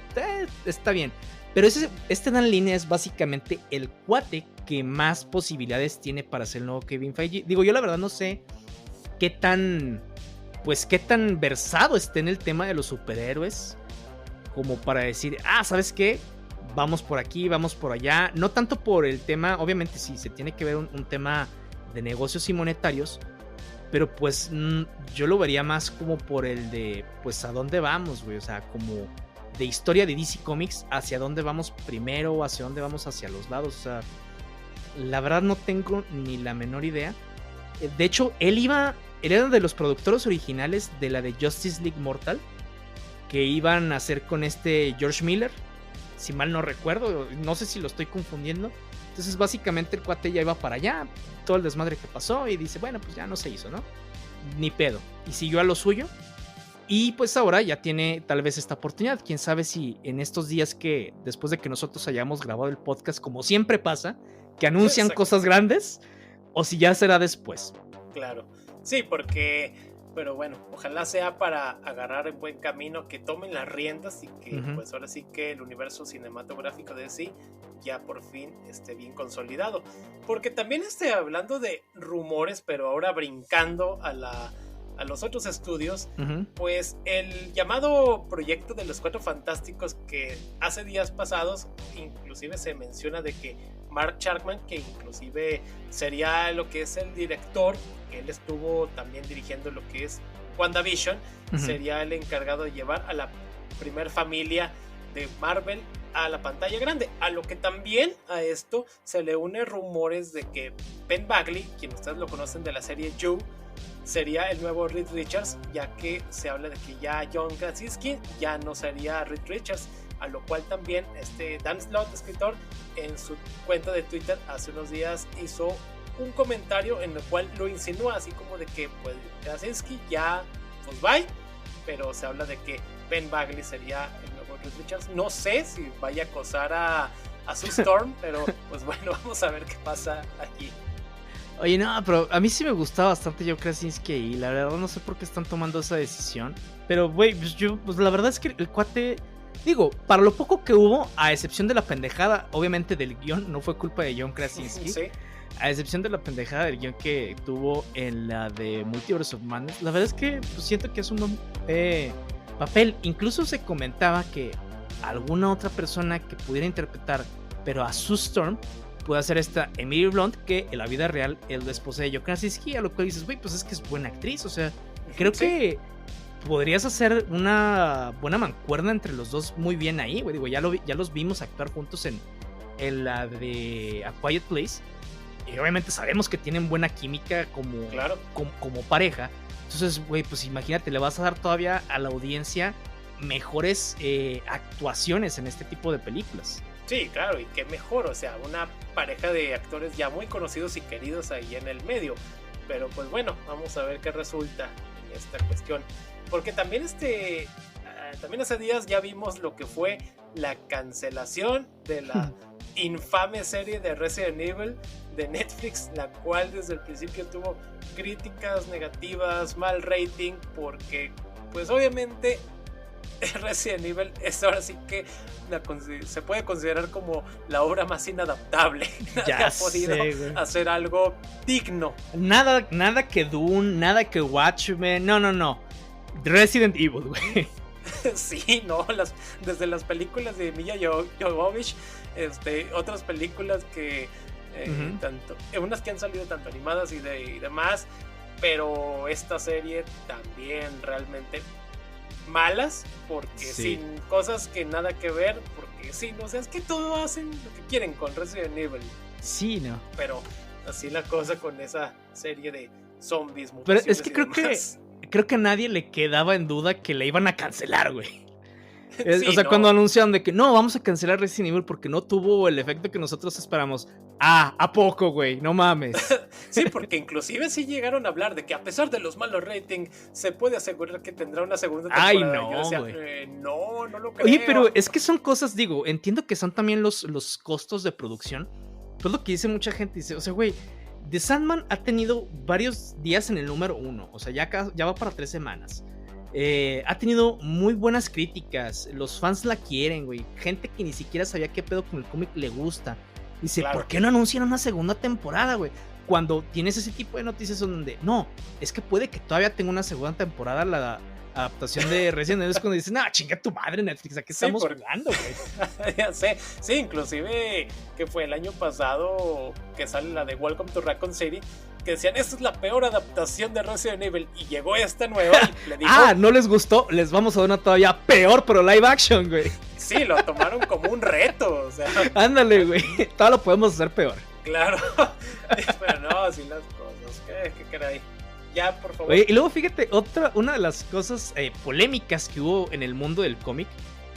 está bien. Pero este Dan Lin es básicamente el cuate que más posibilidades tiene para ser el nuevo Kevin Feige. Digo, yo la verdad no sé qué tan versado esté en el tema de los superhéroes como para decir, ¿sabes qué? Vamos por aquí, vamos por allá. No tanto por el tema, obviamente sí, se tiene que ver un tema de negocios y monetarios, pero pues yo lo vería más como por el de, pues, ¿a dónde vamos, güey? O sea, como de historia de DC Comics, ¿hacia dónde vamos primero? ¿Hacia dónde vamos hacia los lados? O sea, la verdad no tengo ni la menor idea. De hecho, él era de los productores originales de la de Justice League Mortal, que iban a hacer con George Miller, si mal no recuerdo, no sé si lo estoy confundiendo. Entonces básicamente el cuate ya iba para allá, todo el desmadre que pasó, y dice, bueno, pues ya no se hizo, ¿no? Ni pedo. Y siguió a lo suyo. Y pues ahora ya tiene tal vez esta oportunidad. Quién sabe si en estos días que después de que nosotros hayamos grabado el podcast, como siempre pasa, que anuncian cosas grandes, o si ya será después. Claro, sí, pero bueno, ojalá sea para agarrar en buen camino, que tomen las riendas y que pues ahora sí que el universo cinematográfico de DC ya por fin esté bien consolidado. Porque también hablando de rumores, pero ahora brincando a los otros estudios, pues el llamado proyecto de los Cuatro Fantásticos, que hace días pasados inclusive se menciona de que Mark Chapman, que inclusive sería lo que es el director, que él estuvo también dirigiendo lo que es WandaVision, sería el encargado de llevar a la primer familia de Marvel a la pantalla grande, a lo que también a esto se le une rumores de que Ben Bagley, quien ustedes lo conocen de la serie You, sería el nuevo Reed Richards, ya que se habla de que ya John Krasinski ya no sería Reed Richards, a lo cual también Dan Slott, escritor, en su cuenta de Twitter hace unos días hizo un comentario en el cual lo insinúa, así como de que pues Krasinski ya pues bye, pero se habla de que Ben Bagley sería el nuevo Reed Richards. No sé si vaya a acosar a Sue Storm, pero pues bueno, vamos a ver qué pasa aquí. Oye, no, pero a mí sí me gustaba bastante John Krasinski y la verdad no sé por qué están tomando esa decisión. Pero, güey, pues la verdad es que el cuate, digo, para lo poco que hubo, a excepción de la pendejada, obviamente del guión, no fue culpa de John Krasinski. Sí. A excepción de la pendejada del guión que tuvo en la de Multiverse of Madness, la verdad es que pues, siento que es un buen papel. Incluso se comentaba que alguna otra persona que pudiera interpretar, pero a Sue Storm, puede hacer esta Emily Blunt, que en la vida real es la esposa de John Krasinski, a lo cual dices, güey, pues es que es buena actriz, o sea, creo que podrías hacer una buena mancuerna entre los dos muy bien ahí, güey, digo, ya los vimos actuar juntos en la de A Quiet Place, y obviamente sabemos que tienen buena química como pareja, entonces, güey, pues imagínate, le vas a dar todavía a la audiencia mejores actuaciones en este tipo de películas. Sí, claro, y qué mejor, o sea, una pareja de actores ya muy conocidos y queridos ahí en el medio. Pero pues bueno, vamos a ver qué resulta en esta cuestión. Porque también también hace días ya vimos lo que fue la cancelación de la infame serie de Resident Evil de Netflix, la cual desde el principio tuvo críticas negativas, mal rating, porque pues obviamente Resident Evil es ahora sí que se puede considerar como la obra más inadaptable. Nadie ha podido hacer algo digno. Nada que Dune, nada que Watchmen, no. Resident Evil, güey. Sí, no, desde las películas de Milla Jovovich, otras películas que unas que han salido tanto animadas y demás, pero esta serie también realmente malas, porque sin cosas que nada que ver, porque sí, no sé, es que todo hacen lo que quieren con Resident Evil. Sí, no. Pero así la cosa con esa serie de zombies. Pero es que creo que a nadie le quedaba en duda que le iban a cancelar, güey. Sí, o sea, cuando anunciaron de que no, vamos a cancelar Resident Evil porque no tuvo el efecto que nosotros esperamos. ¿A poco, güey? No mames. Sí, porque inclusive sí llegaron a hablar de que a pesar de los malos ratings, se puede asegurar que tendrá una segunda temporada. Ay, no, yo decía, no lo creo. Oye, pero es que son cosas, digo, entiendo que son también los costos de producción. Todo lo que dice mucha gente, dice, o sea, güey, The Sandman ha tenido varios días en el número 1, o sea, ya va para 3 semanas. Ha tenido muy buenas críticas, los fans la quieren, güey. Gente que ni siquiera sabía qué pedo con el cómic le gusta. Dice, claro, ¿por qué no anuncian una segunda temporada, güey? Cuando tienes ese tipo de noticias donde, no, es que puede que todavía tenga una segunda temporada la adaptación de Resident Evil, es cuando dices, chinga tu madre Netflix, ¿a qué estamos jugando, güey? Ya sé, sí, inclusive que fue el año pasado que sale la de Welcome to Raccoon City, que decían, esta es la peor adaptación de Resident Evil, y llegó esta nueva y le dijo... ¿No les gustó? Les vamos a dar una todavía peor, pero live action, güey. Sí, lo tomaron como un reto, o sea... Ándale, güey, todo lo podemos hacer peor. Claro, pero no, así las cosas, ¿qué caray? Ya, por favor. Oye, y luego fíjate, una de las cosas polémicas que hubo en el mundo del cómic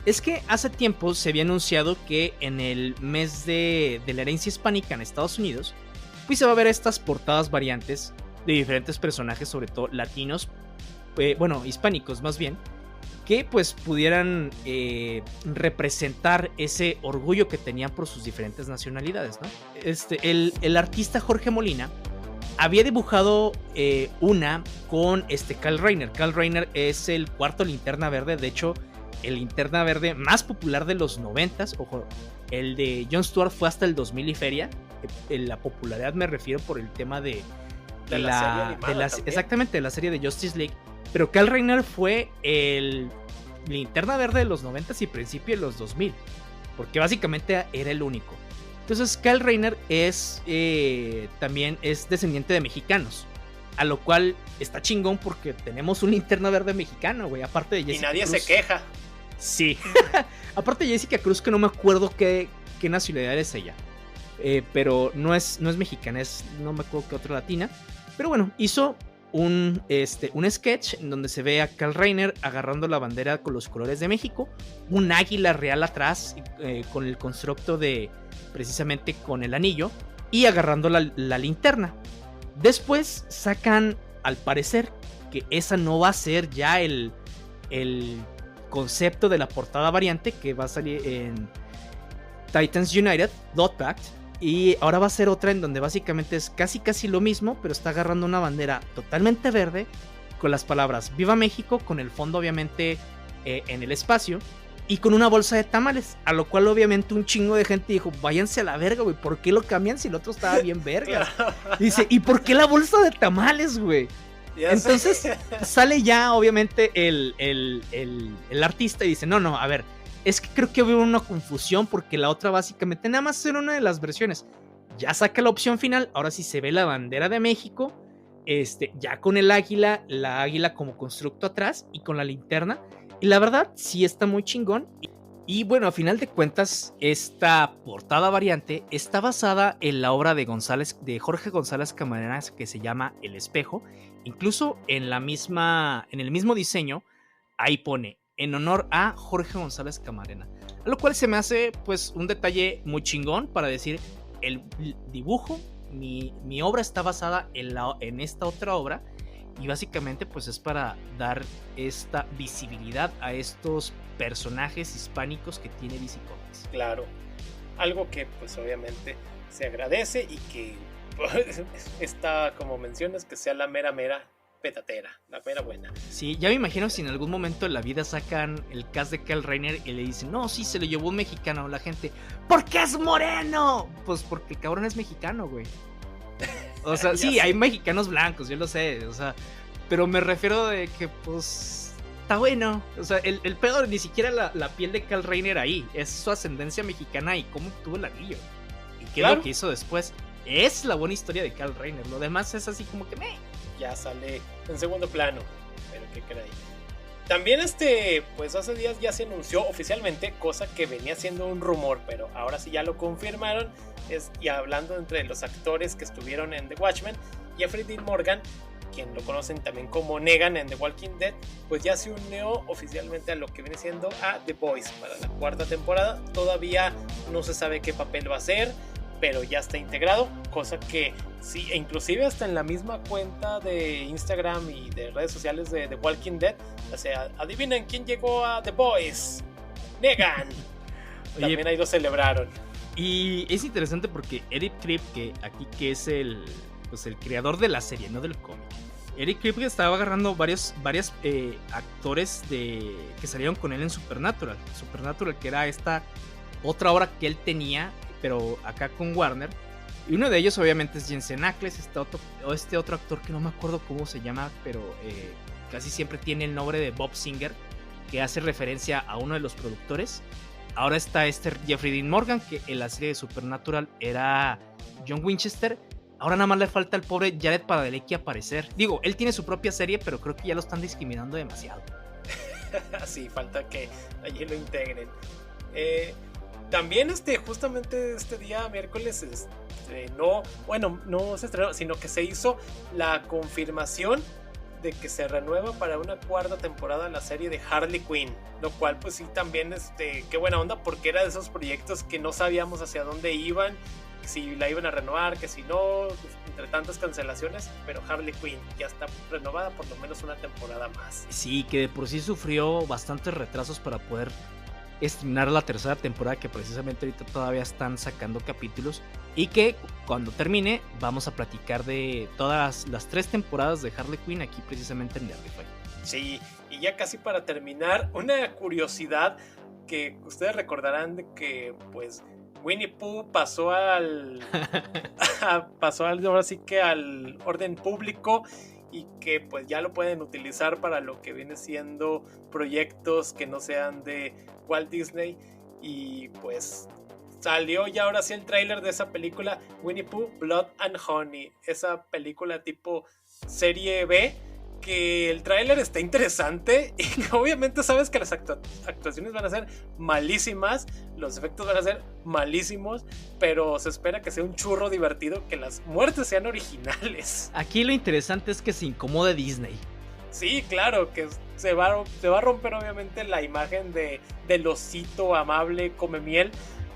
es que hace tiempo se había anunciado que en el mes de la herencia hispánica en Estados Unidos, pues se va a ver estas portadas variantes de diferentes personajes, sobre todo latinos, hispánicos más bien, que pues pudieran representar ese orgullo que tenían por sus diferentes nacionalidades, ¿no? El artista Jorge Molina había dibujado una con Kyle Rayner. Kyle Rayner es el cuarto Linterna Verde, de hecho, el Linterna Verde más popular de los 90s. Ojo, el de Jon Stewart fue hasta el 2000 y feria. La popularidad me refiero por el tema de la serie exactamente, de la serie de Justice League. Pero Kyle Rayner fue el Linterna Verde de los 90s y principio de los 2000, porque básicamente era el único. Entonces Kyle Rayner también es descendiente de mexicanos, a lo cual está chingón porque tenemos un Linterna Verde mexicano, güey, aparte de Jessica Cruz. Y nadie Cruz. Se queja. Sí, aparte de Jessica Cruz, que no me acuerdo qué nacionalidad es ella, pero no es mexicana, no me acuerdo qué otra latina, pero bueno, hizo un sketch en donde se ve a Kyle Rayner agarrando la bandera con los colores de México, un águila real atrás con el constructo de precisamente con el anillo y agarrando la linterna. Después sacan, al parecer, que esa no va a ser ya el concepto de la portada variante que va a salir en Titans United, Dot Pact, Y ahora va a ser otra en donde básicamente es casi lo mismo, pero está agarrando una bandera totalmente verde con las palabras Viva México, con el fondo obviamente en el espacio y con una bolsa de tamales, a lo cual obviamente un chingo de gente dijo, váyanse a la verga, güey, ¿por qué lo cambian si el otro estaba bien verga? Dice, ¿y por qué la bolsa de tamales, güey? Entonces sale ya obviamente el artista y dice, no, a ver, es que creo que hubo una confusión porque la otra básicamente nada más era una de las versiones. Ya saca la opción final, ahora sí se ve la bandera de México, ya con el águila, la águila como constructo atrás y con la linterna. Y la verdad sí está muy chingón. Y bueno, a final de cuentas, esta portada variante está basada en la obra de Jorge González Camarena que se llama El Espejo. Incluso en el mismo diseño, ahí pone en honor a Jorge González Camarena. A lo cual se me hace pues un detalle muy chingón para decir el dibujo, mi obra está basada en esta otra obra. Y básicamente pues es para dar esta visibilidad a estos personajes hispánicos que tiene DC Comics. Claro, algo que pues obviamente se agradece y que pues, está, como mencionas, que sea la mera petatera, la mera buena. Sí, ya me imagino si en algún momento en la vida sacan el cast de Kyle Rayner y le dicen, no, sí, se lo llevó un mexicano. La gente, ¿por qué es moreno? Pues porque el cabrón es mexicano, güey. O sea, sí, hay mexicanos blancos, yo lo sé, o sea, pero me refiero de que, pues, está bueno. O sea, el pedo ni siquiera la piel de Kyle Rayner ahí, es su ascendencia mexicana y cómo obtuvo el anillo. Y qué es lo que hizo después. Es la buena historia de Kyle Rayner, lo demás es así como que ya sale en segundo plano, pero qué caray. También pues hace días ya se anunció oficialmente, cosa que venía siendo un rumor, pero ahora sí ya lo confirmaron. Y hablando entre los actores que estuvieron en The Watchmen, Jeffrey Dean Morgan, quien lo conocen también como Negan en The Walking Dead, pues ya se unió oficialmente a lo que viene siendo a The Boys para la 4ª temporada. Todavía no se sabe qué papel va a ser, pero ya está integrado, cosa que sí, e inclusive hasta en la misma cuenta de Instagram y de redes sociales de The Walking Dead, o sea, adivinen quién llegó a The Boys, Negan. También ahí lo celebraron. Y es interesante porque Eric Kripke, que es el creador de la serie, no del cómic. Eric Kripke estaba agarrando varios actores que salieron con él en Supernatural. Supernatural, que era esta otra obra que él tenía, pero acá con Warner. Y uno de ellos obviamente es Jensen Ackles, este otro actor que no me acuerdo cómo se llama, pero casi siempre tiene el nombre de Bob Singer, que hace referencia a uno de los productores. Ahora está Jeffrey Dean Morgan, que en la serie de Supernatural era John Winchester. Ahora nada más le falta al pobre Jared Padalecki aparecer. Digo, él tiene su propia serie, pero creo que ya lo están discriminando demasiado. Sí, falta que allí lo integren. También justamente este día, miércoles, no se estrenó, sino que se hizo la confirmación de que se renueva para una 4ª temporada la serie de Harley Quinn, lo cual pues sí también qué buena onda, porque era de esos proyectos que no sabíamos hacia dónde iban, si la iban a renovar, que si no, entre tantas cancelaciones, pero Harley Quinn ya está renovada por lo menos una temporada más. Sí, que de por sí sufrió bastantes retrasos para poder estrenar la 3ª temporada, que precisamente ahorita todavía están sacando capítulos, y que cuando termine vamos a platicar de todas las 3 temporadas de Harley Quinn aquí precisamente en Nerdify. Sí, y ya casi para terminar, una curiosidad que ustedes recordarán de que pues Winnie Pooh pasó ahora sí que al orden público, y que pues ya lo pueden utilizar para lo que viene siendo proyectos que no sean de Walt Disney. Y pues salió ya ahora sí el tráiler de esa película, Winnie Pooh, Blood and Honey, esa película tipo serie B, que el tráiler está interesante y que obviamente sabes que las actuaciones van a ser malísimas, los efectos van a ser malísimos, pero se espera que sea un churro divertido, que las muertes sean originales. Aquí lo interesante es que se incomode Disney. Sí, claro, que se va a romper obviamente la imagen del osito amable come miel,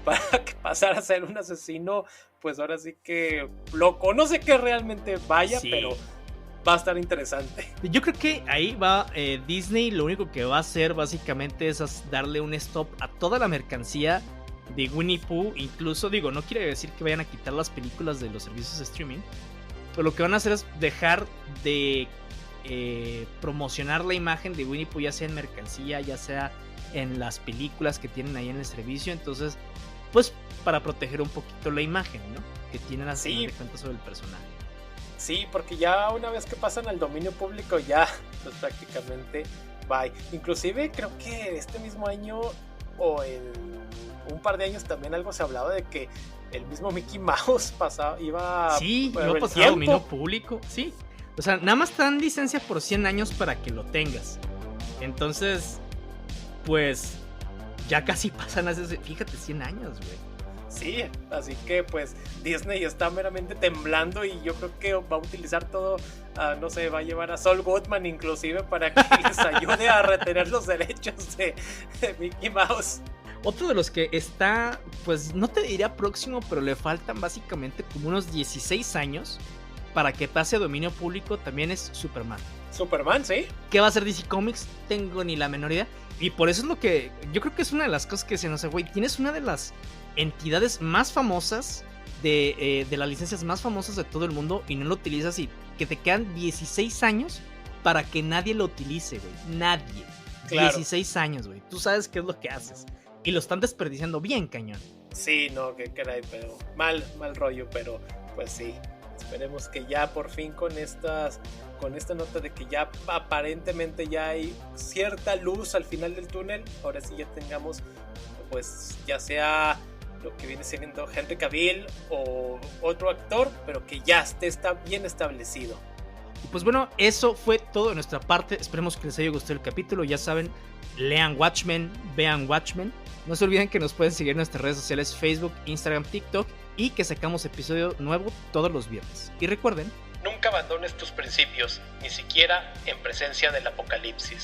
para que pasara a ser un asesino, pues ahora sí que loco. No sé qué realmente vaya, sí, pero va a estar interesante. Yo creo que ahí va Disney, lo único que va a hacer básicamente es darle un stop a toda la mercancía de Winnie Pooh. Incluso, digo, no quiere decir que vayan a quitar las películas de los servicios de streaming, pero lo que van a hacer es dejar de promocionar la imagen de Winnie Pooh, ya sea en mercancía, ya sea en las películas que tienen ahí en el servicio. Entonces, pues para proteger un poquito la imagen, ¿no?, que tienen así de cuenta sobre el personaje. Sí, porque ya una vez que pasan al dominio público, ya pues prácticamente bye. Inclusive creo que este mismo año o en un par de años también algo se hablaba de que el mismo Mickey Mouse iba a pasar a dominio público. Sí, o sea, nada más te dan licencia por 100 años para que lo tengas. Entonces, pues ya casi pasan hace, fíjate, 100 años, güey. Sí, así que pues Disney está meramente temblando y yo creo que va a utilizar todo, no sé, va a llevar a Saul Goodman inclusive para que les ayude a retener los derechos de Mickey Mouse. Otro de los que está, pues no te diría próximo, pero le faltan básicamente como unos 16 años para que pase a dominio público, también es Superman. Superman, sí. ¿Qué va a hacer DC Comics? Tengo ni la menor idea. Y por eso es lo que yo creo que es una de las cosas que se nos hace, güey, tienes una de las entidades más famosas de las licencias más famosas de todo el mundo y no lo utilizas, y que te quedan 16 años para que nadie lo utilice, güey. Nadie. Claro. 16 años, güey. Tú sabes qué es lo que haces. Y lo están desperdiciando bien, cañón. Sí, no, que caray, pero mal rollo, pero pues sí. Esperemos que ya por fin con esta nota de que ya aparentemente ya hay cierta luz al final del túnel, ahora sí ya tengamos, pues ya sea lo que viene siendo Henry Cavill o otro actor, pero que ya está bien establecido. Y pues bueno, eso fue todo de nuestra parte. Esperemos que les haya gustado el capítulo. Ya saben, lean Watchmen, vean Watchmen. No se olviden que nos pueden seguir en nuestras redes sociales: Facebook, Instagram, TikTok, y que sacamos episodio nuevo todos los viernes. Y recuerden, nunca abandones tus principios, ni siquiera en presencia del apocalipsis.